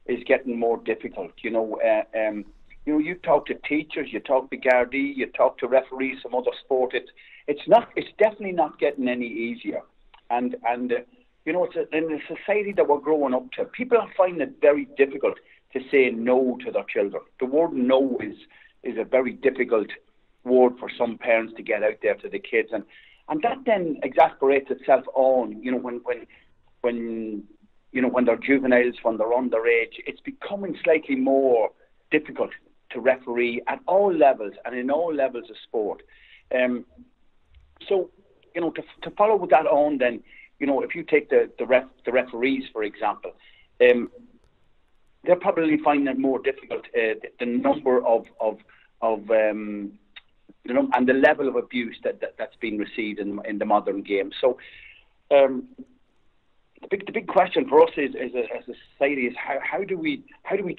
Speaker 8: is getting more difficult. You talk to teachers, you talk to Gardaí, you talk to referees from other sport. It's definitely not getting any easier. And it's in the society that we're growing up to, people are finding it very difficult to say no to their children. The word no is a very difficult word for some parents to get out there to the kids, and that then exasperates itself on, when they're juveniles, when they're underage. It's becoming slightly more difficult to referee at all levels and in all levels of sport. So, to follow with that on, then, if you take the referees, for example, they're probably finding it more difficult, the number of and the level of abuse that's been received in the modern game. So the big question for us is as a society is how do we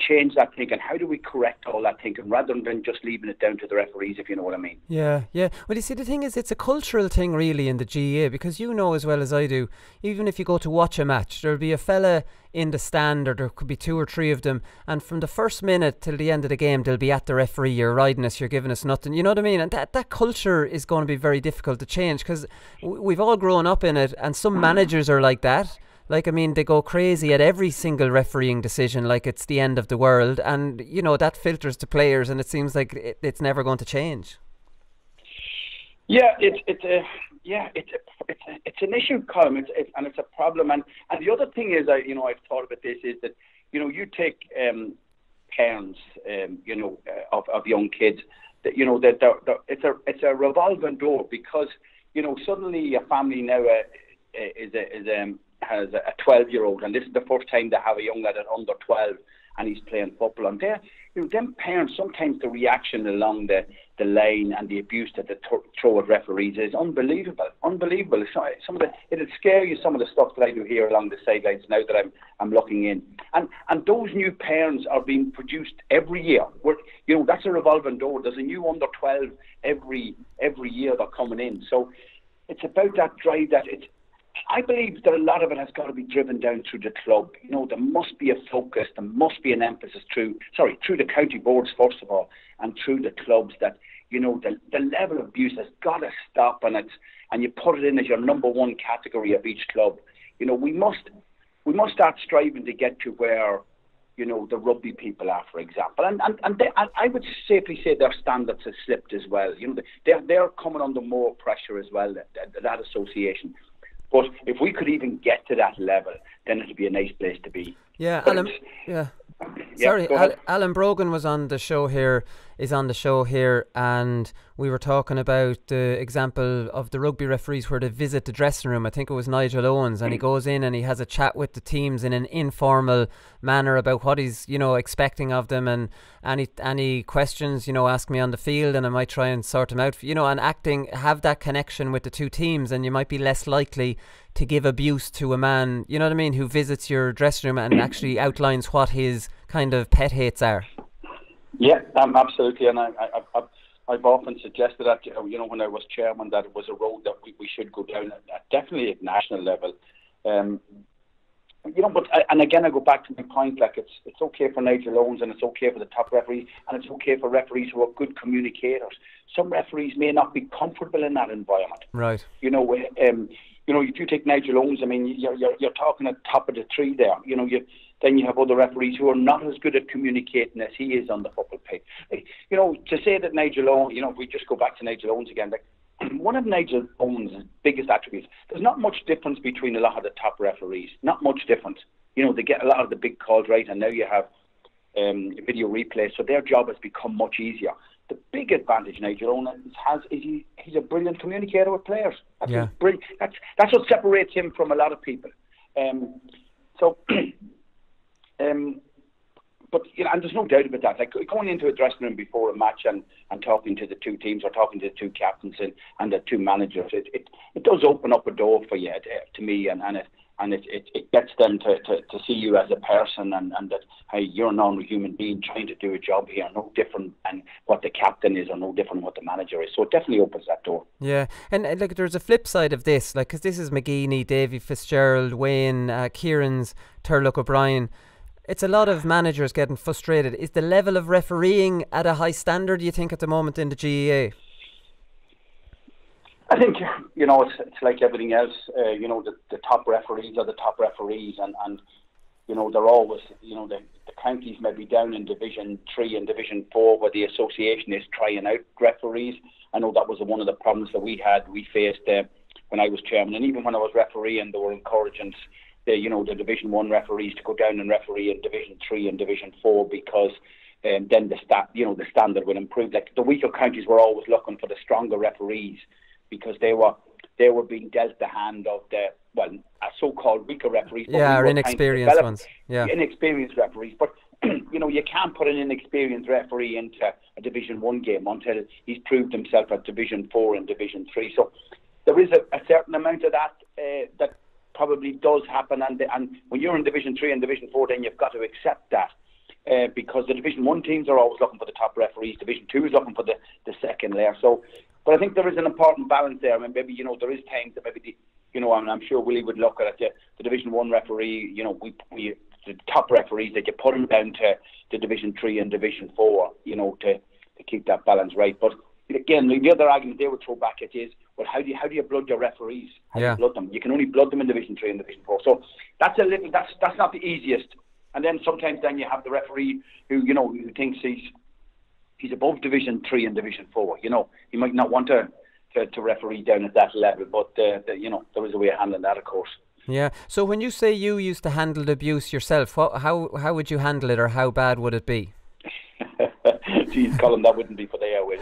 Speaker 8: change that thinking? How do we correct all that thinking rather than just leaving it down to the referees, if you know what I mean?
Speaker 6: Yeah. Well, you see, the thing is, it's a cultural thing really in the GAA, because you know as well as I do, even if you go to watch a match, there'll be a fella in the stand, or there could be 2 or 3 of them, and from the first minute till the end of the game they'll be at the referee. You're riding us, you're giving us nothing, you know what I mean? And that culture is going to be very difficult to change, because we've all grown up in it, and some managers are like that. Like, I mean, they go crazy at every single refereeing decision like it's the end of the world, and you know that filters to players, and it seems like it's never going to change.
Speaker 8: Yeah, it's an issue, Colm, and it's a problem. And the other thing is, I've thought about this, is that you take parents, of young kids, that it's a revolving door, because suddenly a family now has a 12-year-old, and this is the first time they have a young lad at under 12, and he's playing football. And them parents, sometimes the reaction along the line and the abuse that they throw at referees is unbelievable. It'll scare you, some of the stuff that I do here along the sidelines now that I'm looking in. And those new parents are being produced every year. That's a revolving door. There's a new under 12 every year they're coming in. So it's about that drive that I believe that a lot of it has got to be driven down through the club. There must be a focus, there must be an emphasis through the county boards first of all, and through the clubs, that the level of abuse has got to stop, and you put it in as your number one category of each club. We must start striving to get to where the rugby people are, for example, and I would safely say their standards have slipped as well. They're coming under more pressure as well, that association. But if we could even get to that level, then it'd be a nice place to be.
Speaker 6: Yeah,
Speaker 8: Alan.
Speaker 6: Sorry, Alan Brogan is on the show here, and we were talking about the example of the rugby referees where they visit the dressing room. I think it was Nigel Owens, and he goes in and he has a chat with the teams in an informal manner about what he's expecting of them, and any questions ask me on the field, and I might try and sort them out. And have that connection with the two teams, and you might be less likely to give abuse to a man, you know what I mean, who visits your dressing room and actually outlines what his kind of pet hates are. Yeah,
Speaker 8: absolutely. And I've often suggested that, when I was chairman, that it was a road that we should go down, definitely at national level. But and again, I go back to my point, like it's okay for Nigel Owens, and it's okay for the top referees, and it's okay for referees who are good communicators. Some referees may not be comfortable in that environment.
Speaker 6: Right.
Speaker 8: If you take Nigel Owens, I mean, you're talking at top of the tree there. Then you have other referees who are not as good at communicating as he is on the football pitch. To say that Nigel Owens, if we just go back to Nigel Owens again, one of Nigel Owens' biggest attributes, there's not much difference between a lot of the top referees. Not much difference. They get a lot of the big calls right, and now you have video replays, so their job has become much easier. The big advantage Nigel Owens has is he's a brilliant communicator with players. That's what separates him from a lot of people. But and there's no doubt about that. Like going into a dressing room before a match and talking to the two teams, or talking to the two captains and the two managers, it does open up a door for you, to me, and it gets them to see you as a person, and that, hey, you're a normal human being trying to do a job here, no different than what the captain is, or no different than what the manager is. So it definitely opens that door. Yeah, and there's a flip side of this, because this is McGeeney, Davy Fitzgerald, Wayne, Kieran's, Turlock O'Brien. It's a lot of managers getting frustrated. Is the level of refereeing at a high standard, do you think, at the moment in the GAA? I think, it's like everything else. The top referees are the top referees, and they're always, the counties may be down in Division 3 and Division 4 where the association is trying out referees. I know that was one of the problems that we faced when I was chairman, and even when I was refereeing, they were encouraging the Division 1 referees to go down and referee in Division 3 and Division 4, because then the standard would improve. Like the weaker counties were always looking for the stronger referees, because they were being dealt the hand of the so-called weaker referees.
Speaker 6: Or inexperienced ones. Yeah,
Speaker 8: inexperienced referees. But you can't put an inexperienced referee into a Division 1 game until he's proved himself at Division 4 and Division 3. So there is a certain amount of that probably does happen, and when you're in Division 3 and Division 4, then you've got to accept that. Because the Division 1 teams are always looking for the top referees, Division 2 is looking for the second layer. So, but I think there is an important balance there. I mean, maybe, there is times that maybe, and I'm sure Willie would look at the Division 1 referee, we the top referees, that you put them down to the Division 3 and Division 4, to keep that balance right. But again, the other argument they would throw back at is, well, how do you blood your referees? How do you blood them? You can only blood them in Division 3 and Division 4. So that's not the easiest. And then sometimes you have the referee who thinks he's above Division 3 and Division 4. He might not want to referee down at that level, but there is a way of handling that, of course.
Speaker 6: Yeah. So when you say you used to handle the abuse yourself, how would you handle it, or how bad would it be?
Speaker 8: Geez, Colm, that wouldn't be for the airways.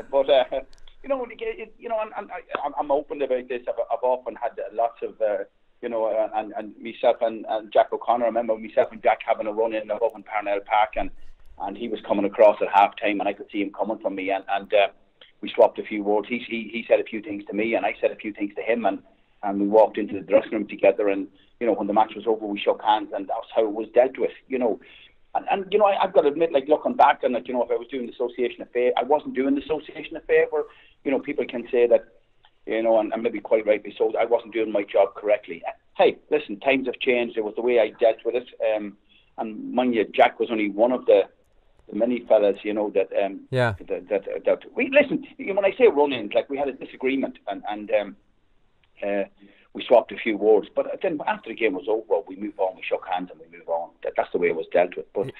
Speaker 8: But I'm open about this. I've often had lots of. And myself and Jack O'Connor, I remember myself and Jack having a run in above in Parnell Park, and he was coming across at half time, and I could see him coming from me, and we swapped a few words. He said a few things to me, and I said a few things to him, and we walked into the dressing room together, and when the match was over, we shook hands, and that's how it was dealt with. And I've got to admit, like, looking back on it, if I was doing the association of favour, I wasn't doing the association of favour. People can say that, and maybe quite rightly so, I wasn't doing my job correctly. Hey, listen, times have changed. It was the way I dealt with it. And mind you, Jack was only one of the many fellas, that we listen. When I say run-ins, like, we had a disagreement, and we swapped a few words. But then after the game was over, we moved on. We shook hands and we moved on. That's the way it was dealt with. But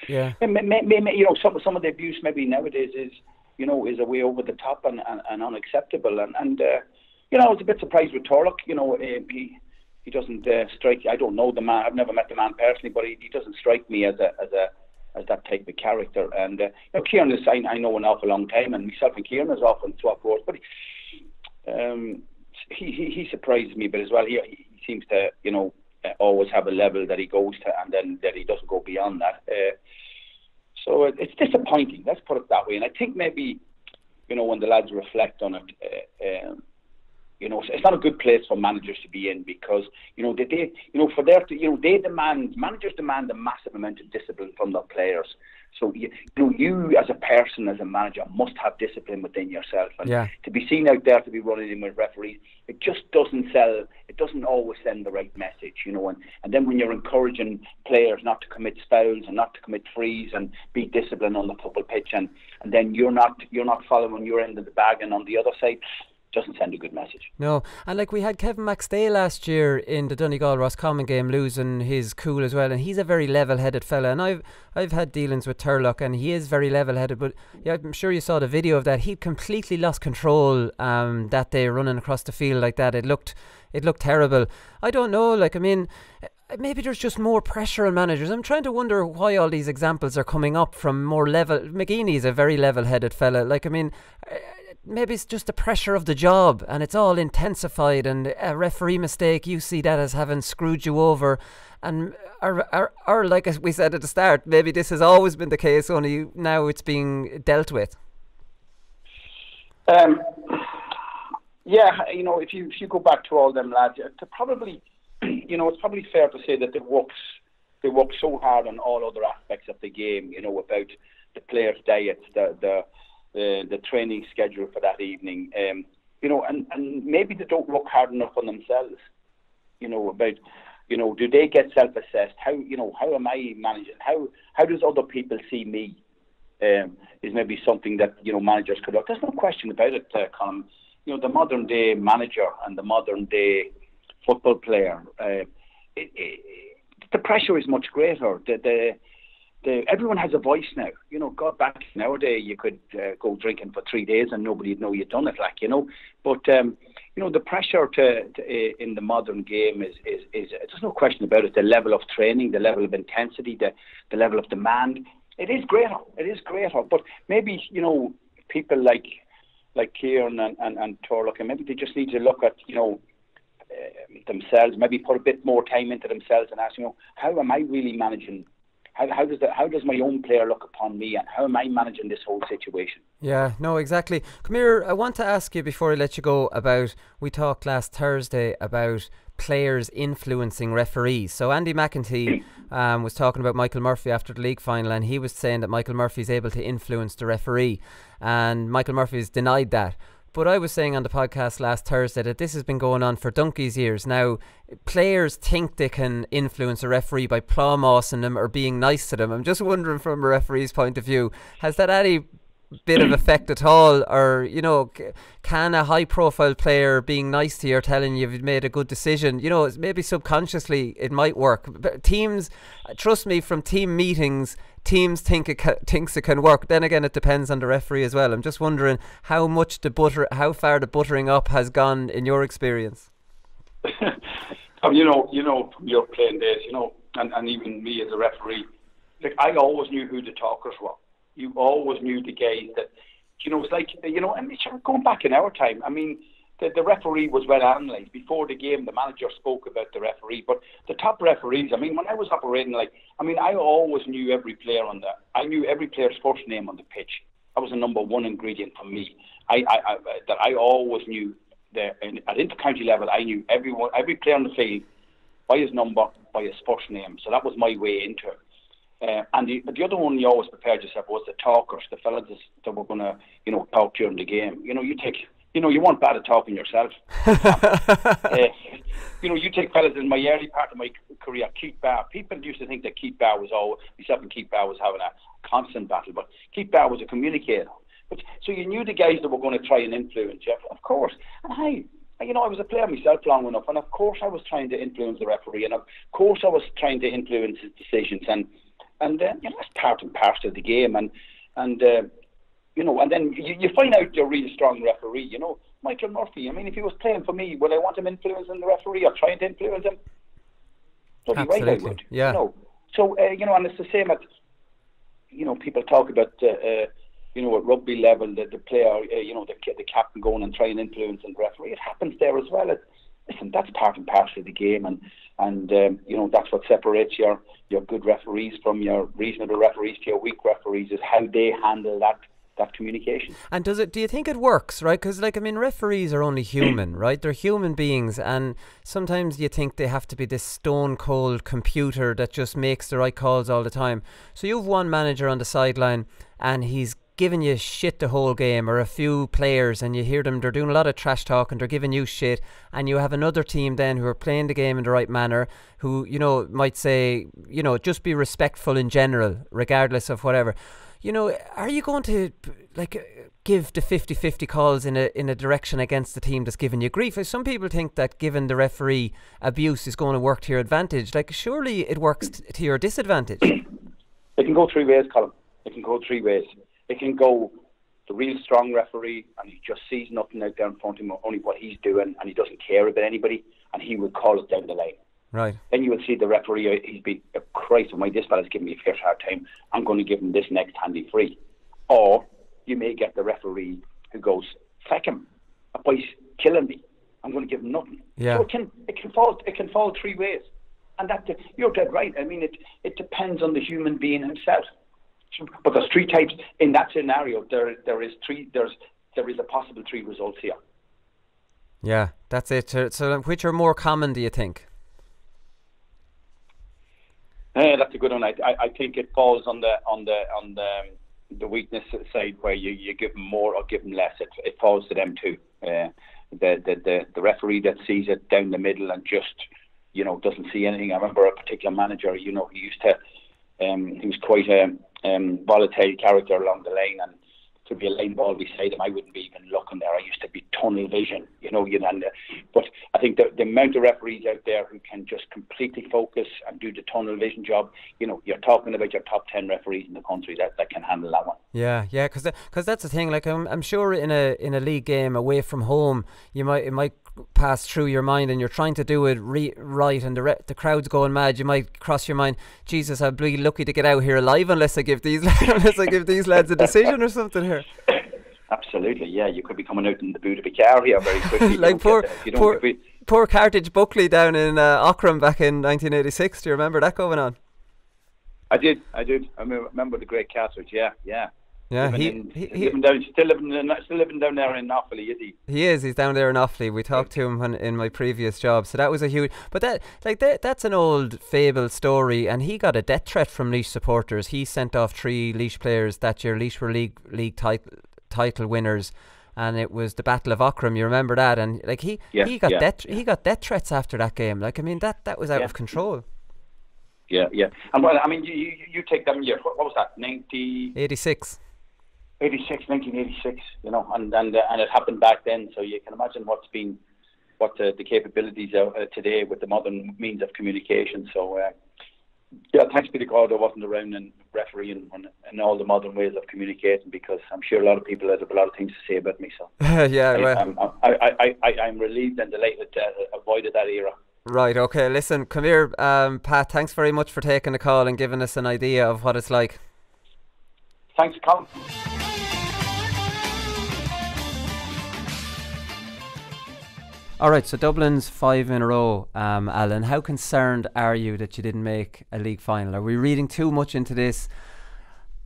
Speaker 8: some of the abuse maybe nowadays is a way over the top and unacceptable. And I was a bit surprised with Torlock. He doesn't strike. I don't know the man. I've never met the man personally, but he doesn't strike me as that type of character. And Kieran is, I know an awful long time, and myself and Kieran has often swapped words. But he surprises me a bit as well. He seems to always have a level that he goes to, and then that he doesn't go beyond that. So it's disappointing. Let's put it that way. And I think maybe when the lads reflect on it. It's not a good place for managers to be in, because managers demand a massive amount of discipline from their players. So you as a person, as a manager, must have discipline within yourself. And to be seen out there to be running in with referees, it just doesn't sell. It doesn't always send the right message, And then when you're encouraging players not to commit fouls and not to commit frees and be disciplined on the football pitch, and then you're not following your end of the bag, and on the other side, doesn't send a good message.
Speaker 6: No, and like we had Kevin McStay last year in the Donegal Roscommon game, losing his cool as well, and he's a very level-headed fella, and I've had dealings with Turlock, and he is very level-headed, but I'm sure you saw the video of that. He completely lost control that day, running across the field like that. It looked terrible. I don't know, maybe there's just more pressure on managers. I'm trying to wonder why all these examples are coming up from more level. McGeeney's a very level-headed fella. Maybe it's just the pressure of the job, and it's all intensified, and a referee mistake, you see that as having screwed you over. And or like we said at the start, maybe this has always been the case, only now it's being dealt with.
Speaker 8: If you go back to all them lads, it's probably fair to say that they work so hard on all other aspects of the game, about the players' diets, the training schedule for that evening, and maybe they don't work hard enough on themselves, about, do they get self-assessed? How am I managing? How does other people see me? Is maybe something that, managers could look. There's no question about it, Colm. The modern day manager and the modern day football player, the pressure is much greater. Everyone has a voice now. God, back nowadays you could go drinking for 3 days and nobody'd know you'd done it, But the pressure in the modern game is there's no question about it. The level of training, the level of intensity, the level of demand. It is greater. But maybe people like Kieran and Torlock, and maybe they just need to look at themselves. Maybe put a bit more time into themselves and ask, how am I really managing How does my own player look upon me, and how am I managing this whole situation?
Speaker 6: Yeah, no, exactly. Come here, I want to ask you before I let you go about, we talked last Thursday about players influencing referees. So Andy McEnaney was talking about Michael Murphy after the league final, and he was saying that Michael Murphy is able to influence the referee, and Michael Murphy has denied that. But I was saying on the podcast last Thursday that this has been going on for donkey's years. Now, players think they can influence a referee by plawmossing them or being nice to them. I'm just wondering, from a referee's point of view, has that any bit of effect at all? Or, you know, can a high profile player being nice to you or telling you you've made a good decision, you know, maybe subconsciously it might work. But teams, trust me, from team meetings, teams thinks it can work. Then again, it depends on the referee as well. I'm just wondering how far the buttering up has gone in your experience.
Speaker 8: You know, from your playing days, you know, and even me as a referee, like, I always knew who the talkers were. You always knew the guys that, you know, it's like, you know, I mean, going back in our time, I mean, the referee was well analysed. Before the game, the manager spoke about the referee, but the top referees, I mean, when I was operating, like, I mean, I always knew every player I knew every player's first name on the pitch. That was the number one ingredient for me. I always knew that at inter-county level, I knew every player on the field by his number, by his first name. So that was my way into it. And the other one you always prepared yourself was the talkers, the fellas that were going to, you know, talk during the game. You know, you weren't bad at talking yourself. You know, you take fellas in my early part of my career, Keith Barr. People used to think that Keith Barr was myself and Keith Barr was having a constant battle, but Keith Barr was a communicator. But so you knew the guys that were going to try and influence you, of course. And you know, I was a player myself long enough, and of course I was trying to influence the referee, and of course I was trying to influence his decisions, and you know, that's part and parcel of the game, and you know, and then you find out you're a really strong referee. You know, Michael Murphy, I mean, if he was playing for me, would I want him influencing the referee or trying to influence him?
Speaker 6: Absolutely,
Speaker 8: right, I would.
Speaker 6: yeah.
Speaker 8: You know? So, you know, and it's the same at, you know, people talk about, you know, at rugby level, the player, you know, the captain going and trying to influence the referee. It happens there as well. Listen, that's part and parcel of the game, and you know, that's what separates your good referees from your reasonable referees to your weak referees, is how they handle that communication. And
Speaker 6: do you think it works, right? Because, like, I mean, referees are only human, right? They're human beings, and sometimes you think they have to be this stone cold computer that just makes the right calls all the time. So you've one manager on the sideline and he's giving you shit the whole game, or a few players, and you hear them, they're doing a lot of trash talk and they're giving you shit, and you have another team then who are playing the game in the right manner, who, you know, might say, you know, just be respectful in general regardless of whatever. You know, are you going to, like, give the 50-50 calls in a direction against the team that's giving you grief? Some people think that giving the referee abuse is going to work to your advantage. Like, surely it works to your disadvantage.
Speaker 8: It can go three ways, Colm. It can go three ways. It can go the real strong referee, and he just sees nothing out there in front of him, only what he's doing, and he doesn't care about anybody, and he will call it down the line.
Speaker 6: Right.
Speaker 8: Then you will see the referee, he's been, Christ, this fella's giving me a fair hard time, I'm going to give him this next handy free. Or you may get the referee who goes, feck him, a boy's killing me, I'm going to give him nothing.
Speaker 6: Yeah.
Speaker 8: So it can fall three ways. And you're dead right. I mean, it depends on the human being himself. But there's three types in that scenario. There is a possible three results here.
Speaker 6: Yeah, that's it. So which are more common, do you think?
Speaker 8: That's a good one. I think it falls on the weakness side, where you give them more or give them less. It falls to them too. The referee that sees it down the middle and just, you know, doesn't see anything. I remember a particular manager, you know, he used to, he was quite a volatile character along the line, and to be a line ball beside him, I wouldn't be even looking there. I used to be tunnel vision, you know. But I think the amount of referees out there who can just completely focus and do the tunnel vision job, you know, you're talking about your top 10 referees in the country that can handle that one. Yeah,
Speaker 6: because that's the thing. Like, I'm sure in a league game away from home, it might pass through your mind, and you're trying to do it right, and the crowd's going mad. You might cross your mind, Jesus, I'd be lucky to get out here alive unless I give these lads a decision or something here.
Speaker 8: Absolutely, yeah. You could be coming out in the boot of a car here very quickly.
Speaker 6: Like poor Cartage Buckley down in Auckram back in 1986. Do you remember that going on?
Speaker 8: I did. I remember the great Catridge. Yeah.
Speaker 6: Yeah,
Speaker 8: still living down there in Offaly, is he?
Speaker 6: He is. He's down there in Offaly. We talked to him in my previous job, so that was a huge. But that's an old fable story, and he got a death threat from Laois supporters. He sent off 3 Laois players that year. Laois were league title winners, and it was the Battle of Aughrim. You remember that? And like he got death threats after that game. Like, I mean, that was out of control.
Speaker 8: Yeah. And well, I mean, you take them years. What was that?
Speaker 6: 86.
Speaker 8: 1986, you know, and it happened back then, so you can imagine what the capabilities are today with the modern means of communication. So, thanks be to God I wasn't around and refereeing and all the modern ways of communicating, because I'm sure a lot of people have a lot of things to say about me. So, I'm relieved and delighted to avoided that era.
Speaker 6: Right, okay, listen, come here, Pat, thanks very much for taking the call and giving us an idea of what it's like.
Speaker 8: Thanks, Colm.
Speaker 6: Alright, so Dublin's 5 in a row, Alan. How concerned are you that you didn't make a league final? Are we reading too much into this?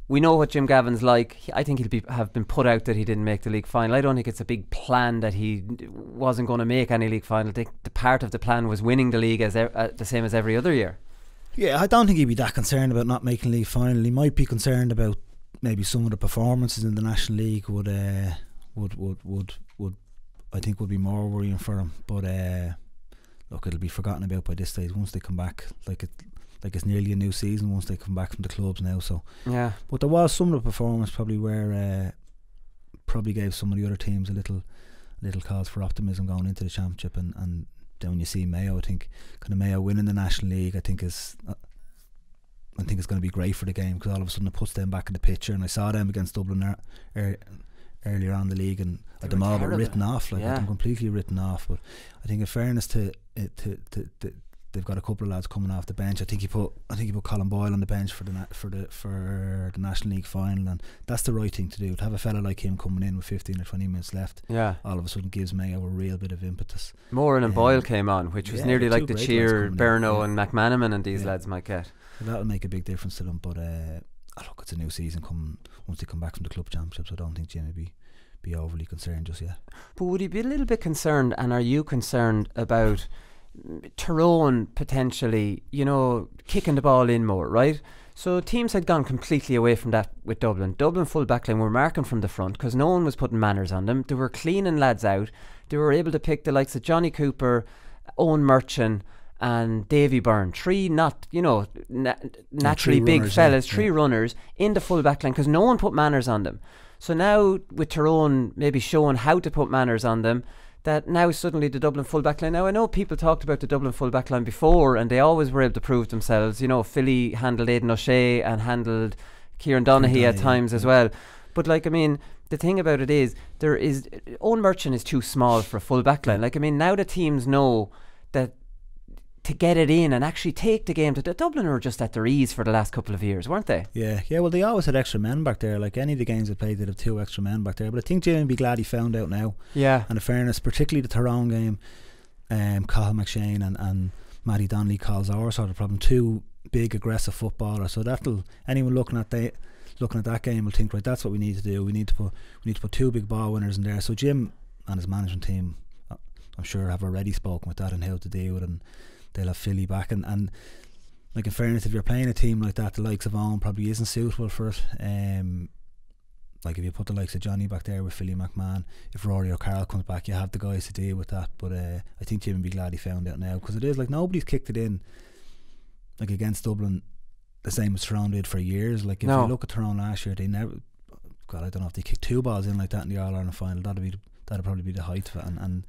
Speaker 6: We know what Jim Gavin's like. I think he'll have been put out that he didn't make the league final. I don't think it's a big plan that he wasn't going to make any league final. I think the part of the plan was winning the league as the same as every other year. Yeah,
Speaker 7: I don't think he'd be that concerned about not making league final. He might be concerned about maybe some of the performances in the National League would I think would be more worrying for him. But look, it'll be forgotten about by this stage once they come back. Like it's nearly a new season once they come back from the clubs now. So
Speaker 6: yeah.
Speaker 7: But there was some of the performance probably where probably gave some of the other teams a little cause for optimism going into the championship. And then when you see Mayo, I think kind of Mayo winning the National League, I think it's going to be great for the game, because all of a sudden it puts them back in the picture. And I saw them against Dublin earlier on in the league, and at the moment written off, like them completely written off. But I think in fairness to they've got a couple of lads coming off the bench. I think he put Colm Boyle on the bench for the National League final, and that's the right thing to do. To have a fella like him coming in with 15 or 20 minutes left, all of a sudden gives Mayo a real bit of impetus.
Speaker 6: Moran and Boyle came on, which was nearly like the cheer Berno and McManaman and these lads might get.
Speaker 7: So that'll make a big difference to them. But look, it's a new season coming once they come back from the club championships. I don't think Jimmy be overly concerned just yet.
Speaker 6: But would he be a little bit concerned, and are you concerned about Tyrone potentially, kicking the ball in more, right? So teams had gone completely away from that with Dublin. Dublin full backline were marking from the front because no one was putting manners on them. They were cleaning lads out. They were able to pick the likes of Johnny Cooper, Owen Merchant and Davy Byrne, 3 not, naturally big runners, fellas, 3 runners in the full backline because no one put manners on them. So now with Tyrone maybe showing how to put manners on them, that now suddenly the Dublin full back line. Now I know people talked about the Dublin full back line before and they always were able to prove themselves. Philly handled Aidan O'Shea and handled Kieran Donaghy at times as well. But the thing about it is Owen Merchant is too small for a full back line. Now the teams know that to get it in and actually take the game to the Dublin were just at their ease for the last couple of years, weren't they?
Speaker 7: Yeah, well they always had extra men back there. Like any of the games they played, they'd have 2 extra men back there. But I think Jimmy would be glad he found out now.
Speaker 6: Yeah.
Speaker 7: And in fairness, particularly the Tyrone game, Cathal McShane and Matty Donnelly calls our sort of problem. 2 big aggressive footballers. So anyone looking at that game will think, right, that's what we need to do. We need to put 2 big ball winners in there. So Jim and his management team, I'm sure, have already spoken with that and how to deal with it. And they'll have Philly back, and like in fairness, if you're playing a team like that, the likes of Owen probably isn't suitable for it. Like if you put the likes of Johnny back there with Philly McMahon, if Rory or Carl comes back, you have the guys to deal with that. But I think Jim would be glad he found out now, because it is like nobody's kicked it in like against Dublin the same as Tyrone did for years. Like if you look at Tyrone last year, they never, God, I don't know if they kicked 2 balls in like that in the All-Ireland final. That'd probably be the height of it, and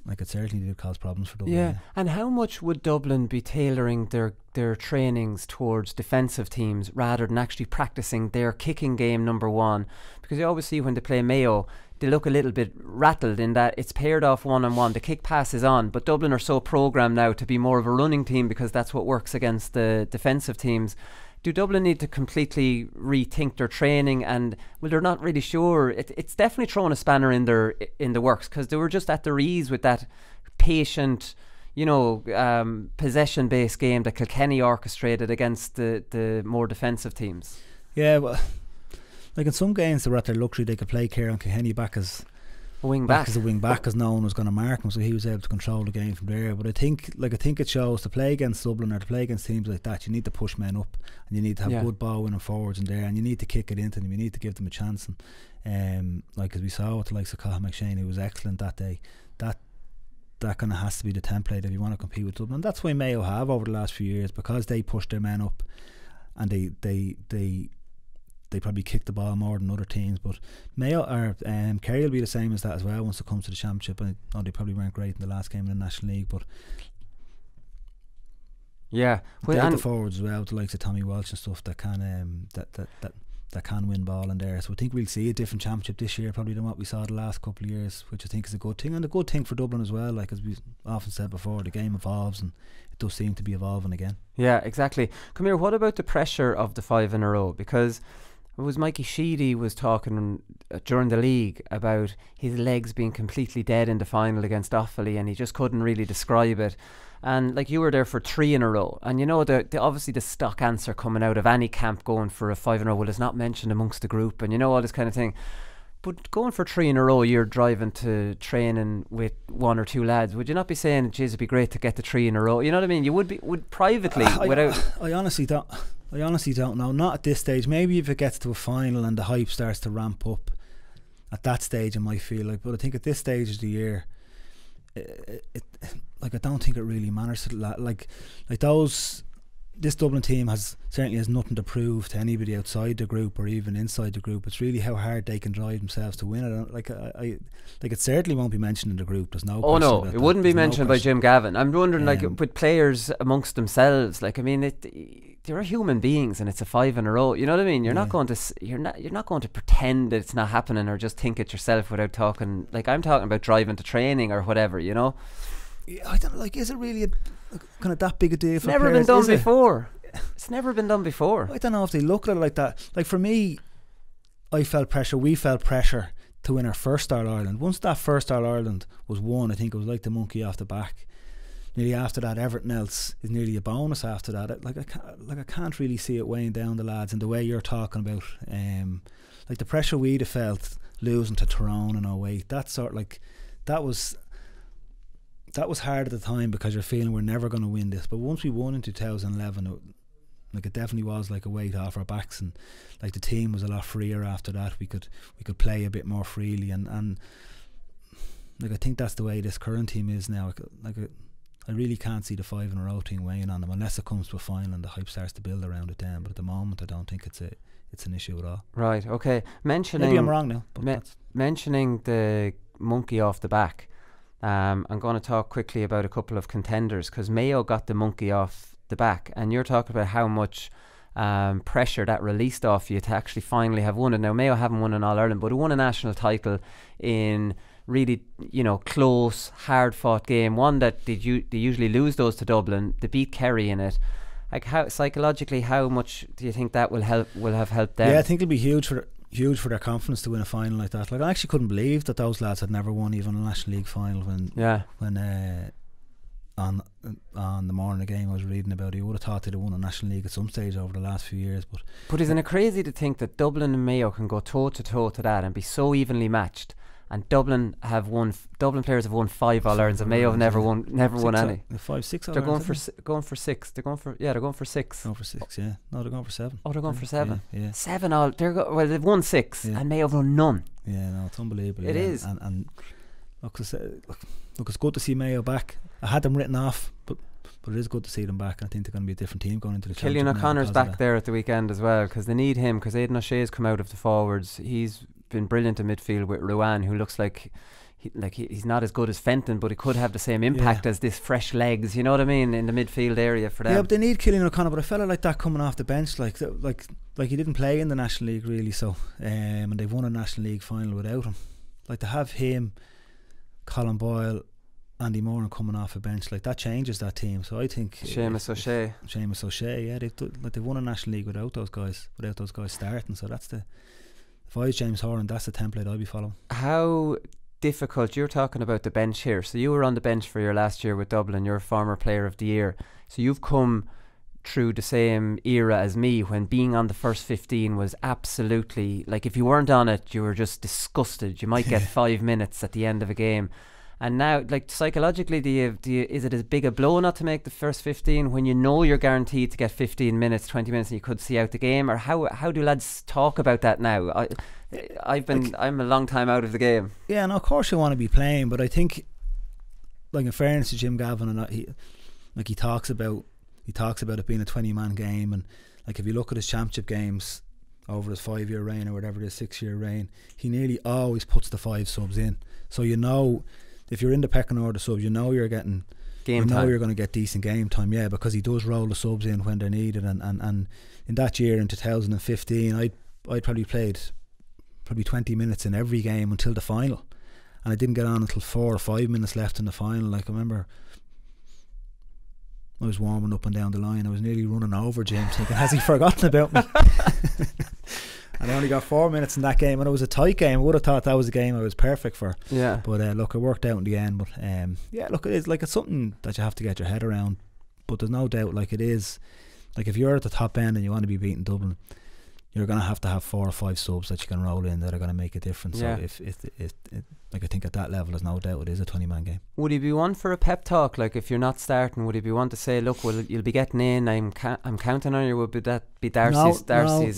Speaker 7: like it certainly did cause problems for Dublin.
Speaker 6: Yeah, and how much would Dublin be tailoring their trainings towards defensive teams rather than actually practicing their kicking game, number one? Because you always see when they play Mayo, they look a little bit rattled in that it's paired off one-on-one, the kick pass is on, but Dublin are so programmed now to be more of a running team because that's what works against the defensive teams. Do Dublin need to completely rethink their training? And they're not really sure. It's definitely throwing a spanner in the works, because they were just at their ease with that patient, possession-based game that Kilkenny orchestrated against the more defensive teams.
Speaker 7: Yeah, well, like in some games they were at their luxury. They could play Kieran Kilkenny back as
Speaker 6: a wing back,
Speaker 7: because no one was going to mark him, so he was able to control the game from there. But I think it shows, to play against Dublin or to play against teams like that, you need to push men up, and you need to have good ball winning forwards in there, and you need to kick it into them. You need to give them a chance. And like as we saw with the likes of Colm Parkinson, who was excellent that day, that kind of has to be the template if you want to compete with Dublin. And that's why Mayo have over the last few years, because they pushed their men up, and they probably kick the ball more than other teams. But Mayo or Kerry will be the same as that as well once it comes to the championship. I know they probably weren't great in the last game in the National League, but they have the forwards as well, the likes of Tommy Walsh and stuff that can that can win ball in there. So I think we'll see a different championship this year probably than what we saw the last couple of years, which I think is a good thing, and a good thing for Dublin as well. Like as we often said before, the game evolves, and it does seem to be evolving again. Yeah,
Speaker 6: exactly. Come here, what about the pressure of the 5 in a row? Because it was Mikey Sheedy was talking during the league about his legs being completely dead in the final against Offaly, and he just couldn't really describe it. And like, you were there for 3 in a row, and obviously the stock answer coming out of any camp going for a 5 in a row, well, it's not mentioned amongst the group, and all this kind of thing. But going for 3 in a row, you're driving to training with 1 or 2 lads. Would you not be saying, geez, it'd be great to get the 3 in a row? You know what I mean? You would privately without.
Speaker 7: I honestly don't know. Not at this stage. Maybe if it gets to a final and the hype starts to ramp up, at that stage I might feel like. But I think at this stage of the year, I don't think it really matters. This Dublin team certainly has nothing to prove to anybody outside the group or even inside the group. It's really how hard they can drive themselves to win it. It certainly won't be mentioned in the group. There's no.
Speaker 6: Oh no, it wouldn't be mentioned by Jim Gavin. I'm wondering, with players amongst themselves. They're human beings, and it's a 5 in a row. You know what I mean? You're not going to pretend that it's not happening or just think it yourself without talking. Like, I'm talking about driving to training or whatever. Yeah,
Speaker 7: I don't know. Is it really kind of that big a deal?
Speaker 6: It's never been done before. It's never been done before.
Speaker 7: I don't know if they look at it like that. Like, for me, I felt pressure. We felt pressure to win our first All-Ireland. Once that first All-Ireland was won, I think it was like the monkey off the back. Nearly after that, everything else is nearly a bonus after that. I can't really see it weighing down the lads in the way you're talking about. Like the pressure we'd have felt losing to Tyrone in 08. That was hard at the time, because you're feeling we're never going to win this. But once we won in 2011, it definitely was like a weight off our backs, and like the team was a lot freer after that. We could play a bit more freely, and I think that's the way this current team is now. I really can't see the 5 in a row team weighing on them unless it comes to a final and the hype starts to build around it then. But at the moment, I don't think it's an issue at all.
Speaker 6: Right, okay.
Speaker 7: Maybe I'm wrong now.
Speaker 6: Mentioning the monkey off the back, I'm going to talk quickly about a couple of contenders, because Mayo got the monkey off the back, and you're talking about how much pressure that released off you to actually finally have won it. Now, Mayo haven't won an All-Ireland, but it won a national title in really, close, hard-fought game. One that they usually lose those to Dublin. They beat Kerry in it. Like, how psychologically, how much do you think that will have helped them?
Speaker 7: Yeah, I think it'll be huge for their confidence to win a final like that. Like, I actually couldn't believe that those lads had never won even a National League final when on the morning of the game I was reading about it. You would have thought they'd have won a National League at some stage over the last few years. But
Speaker 6: isn't it crazy to think that Dublin and Mayo can go toe to toe to that and be so evenly matched? And Dublin players have won 5 All-Irelands, and Mayo have never won any.
Speaker 7: 5, 6
Speaker 6: They're going for 6. They're going for 6.
Speaker 7: Going for 6, yeah. No, they're going for 7.
Speaker 6: Oh, they're going for 7.
Speaker 7: Yeah.
Speaker 6: 7 all. They've won 6, and Mayo have won none.
Speaker 7: Yeah, no, it's unbelievable.
Speaker 6: It is.
Speaker 7: And look, it's good to see Mayo back. I had them written off, but it is good to see them back. I think they're going to be a different team going into the championship.
Speaker 6: Killian O'Connor's back there at the weekend as well, because they need him, because Aidan O'Shea's come out of the forwards. He's been brilliant in midfield with Ruan, who looks like he's not as good as Fenton, but he could have the same impact as this fresh legs, you know what I mean, in the midfield area for them.
Speaker 7: Yeah, but they need Killian O'Connor. But a fella like that coming off the bench, like he didn't play in the National League really, so and they've won a National League final without him. Like, to have him, Colin Boyle, Andy Moran coming off a bench, like, that changes that team. So I think
Speaker 6: Seamus
Speaker 7: O'Shea, yeah, they've won a National League without those guys starting. So that's if I was James Horan, that's the template I'd be following.
Speaker 6: How difficult? You're talking about the bench here. So you were on the bench for your last year with Dublin. You're a former player of the year. So you've come through the same era as me when being on the first 15 was absolutely, like, if you weren't on it, you were just disgusted. You might get 5 minutes at the end of a game. And now, like, psychologically, is it as big a blow not to make the first 15 when you know you're guaranteed to get 15 minutes, 20 minutes, and you could see out the game? Or how do lads talk about that now? I'm a long time out of the game.
Speaker 7: Yeah, and of course you want to be playing, but I think, like, in fairness to Jim Gavin, and he talks about it being a 20-man game, and like if you look at his championship games over his 5-year reign or whatever it is, 6-year reign, he nearly always puts the 5 subs in. So you know, if you're in the pecking order subs, you know you're getting game time. You know you're going to get decent game time, yeah, because he does roll the subs in when they're needed. And in that year, in 2015, I'd probably played 20 minutes in every game until the final, and I didn't get on until 4 or 5 minutes left in the final. Like, I remember I was warming up and down the line, I was nearly running over James, thinking, has he forgotten about me? And I only got 4 minutes in that game, and it was a tight game. I would have thought that was a game I was perfect for. Yeah. But look, it worked out in the end. But yeah, look, it is like, it's something that you have to get your head around. But there's no doubt, like, it is, like, if you're at the top end and you want to be beating Dublin, you're going to have 4 or 5 subs that you can roll in that are going to make a difference. Yeah. So if like, I think at that level, there's no doubt it is a 20-man game. Would he be one for a pep talk? Like, if you're not starting, would he be one to say, look, well, you'll be getting in, I'm counting on you? Would that be Darcy's?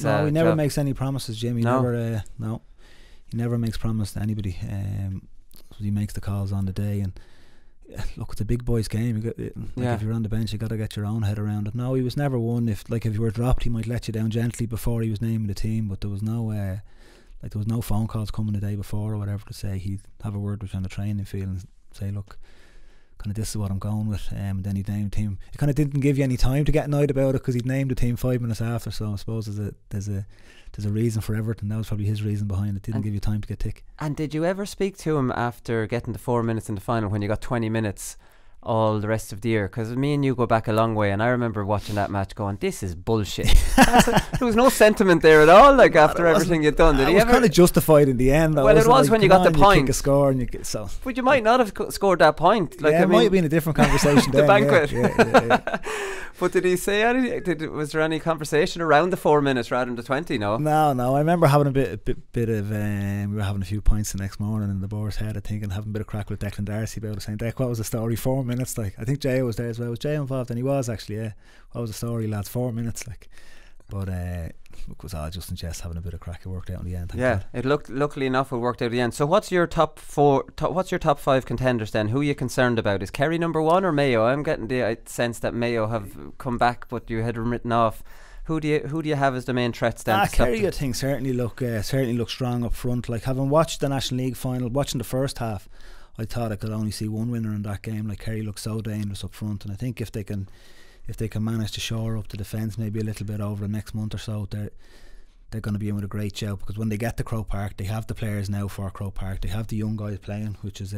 Speaker 7: No, he never job? Makes any promises, Jim. He never he never makes promises to anybody. He makes the calls on the day. And look, it's a big boys game. If you're on the bench, you got to get your own head around it. No, he was never one. If you were dropped, he might let you down gently before he was naming the team. But there was no phone calls coming the day before or whatever to say he'd have a word with you on the training field and say, look, kind of this is what I'm going with. And then he'd name the team. He kind of didn't give you any time to get annoyed about it, because he'd named the team 5 minutes after. So I suppose there's a reason for everything. That was probably his reason behind it. Didn't give you time to get tick. And did you ever speak to him after getting the 4 minutes in the final, when you got 20 minutes all the rest of the year? Because me and you go back a long way, and I remember watching that match going, this is bullshit. There was no sentiment there at all, like, after everything you'd done. Did he ever? It was kind of justified in the end, though. Well, it was, like, when you got the point. You kick a score and you get, so. But you might not have scored that point. Like, yeah, it might have been a different conversation then. The banquet. Yeah. But did he say anything? Was there any conversation around the 4 minutes rather than the 20? No. I remember having a bit of we were having a few pints the next morning in the Boar's Head, I think, and having a bit of crack with Declan Darcy about it, saying, Dec, what was the story? 4 minutes, like, I think Jay was there as well. Was Jay involved? And he was, actually, yeah. What was the story, lads? 4 minutes, like. But it was all just in jest, having a bit of crack. It worked out in the end. Yeah, it looked, luckily enough, it worked out in the end. So what's your top 5 contenders then? Who are you concerned about? Is Kerry number 1 or Mayo? I'm getting the sense that Mayo have come back, but you had them written off. Who do you have as the main threats then? Kerry, I think, certainly look strong up front. Like, having watched the National League final, watching the first half, I thought I could only see one winner in that game. Like, Kerry looks so dangerous up front, and I think if they can manage to shore up the defence maybe a little bit over the next month or so, they're going to be in with a great shout, because when they get to Croke Park, they have the players now for Croke Park. They have the young guys playing, which is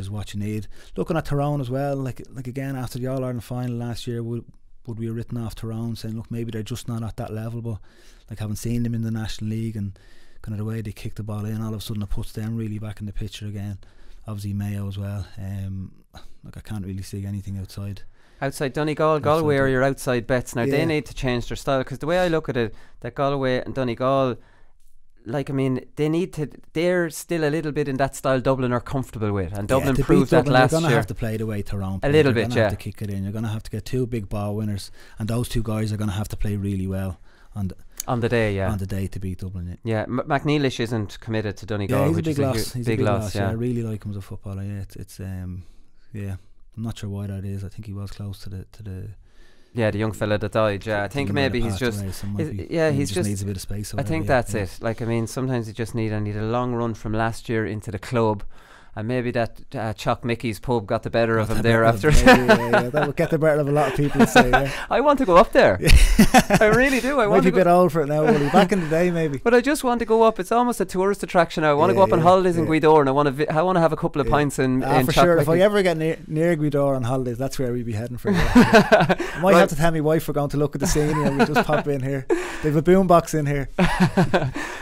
Speaker 7: what you need. Looking at Tyrone as well, like again, after the All-Ireland final last year, would we have written off Tyrone, saying, look, maybe they're just not at that level? But like, having seen them in the National League and kind of the way they kick the ball in, all of a sudden it puts them really back in the picture again. Obviously Mayo as well. Like, I can't really see anything outside Donegal, Galway are your outside bets now. They need to change their style, because the way I look at it, that Galway and Donegal, like, I mean, they're still a little bit in that style Dublin are comfortable with, and Dublin proved that last year. You're going to have to play the way Tyrone plays. A little bit, yeah. You're going to have to kick it in. You're going to have to get 2 big ball winners, and those 2 guys are going to have to play really well on the day to beat Dublin. Yeah, McNeilish isn't committed to Donegal. Yeah, he's a big loss. He's a big loss. Yeah, I really like him as a footballer. Yeah, it's I'm not sure why that is. I think he was close to the young fella that died. Yeah, I think maybe he's just he just needs a bit of space. I think that's it. Like, I mean, sometimes you just need a long run from last year into the club. And maybe that Chock Mickey's pub got the better of him there after. That would get the better of a lot of people, say. Yeah. I want to go up there. I really do. I want to be a bit old for it now. Back in the day, maybe. But I just want to go up. It's almost a tourist attraction now. I want to go up on holidays in Gweedore, and I want to have a couple of pints in for Chock sure. Mickey's. If I ever get near Gweedore on holidays, that's where we'd be heading for. I might have to tell my wife we're going to look at the scenery, and we just pop in here. They've a boombox in here.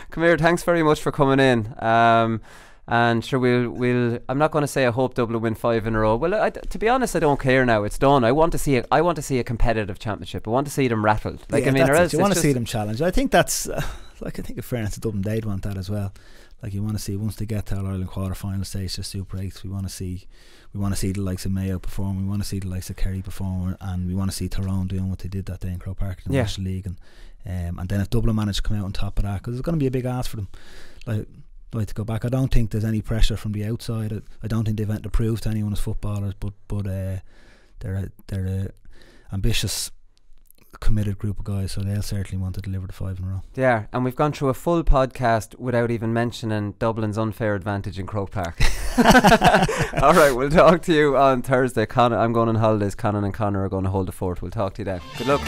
Speaker 7: Come here. Thanks very much for coming in.
Speaker 6: And sure, we'll. I'm not going to say I hope Dublin win 5 in a row. Well, to be honest, I don't care now. It's done. I want to see a competitive championship. I want to see them rattled. Like,
Speaker 7: yeah,
Speaker 6: I mean, or else
Speaker 7: you want to see them challenged. I think that's like, I think in fairness to Dublin, they'd want that as well. Like, you want to see, once they get to All Ireland quarter final stage, to Super 8s, we want to see the likes of Mayo perform. We want to see the likes of Kerry perform, and we want to see Tyrone doing what they did that day in Croke Park in the National League. And then if Dublin manage to come out on top of that, because it's going to be a big ask for them. Like to go back, I don't think there's any pressure from the outside. I don't think they've had to prove to anyone as footballers, but they're a ambitious, committed group of guys, so they'll certainly want to deliver the 5 in a row.
Speaker 6: Yeah, and we've gone through a full podcast without even mentioning Dublin's unfair advantage in Croke Park. Alright, we'll talk to you on Thursday. I'm going on holidays. Conan and Connor are going to hold the fort. We'll talk to you then. Good luck.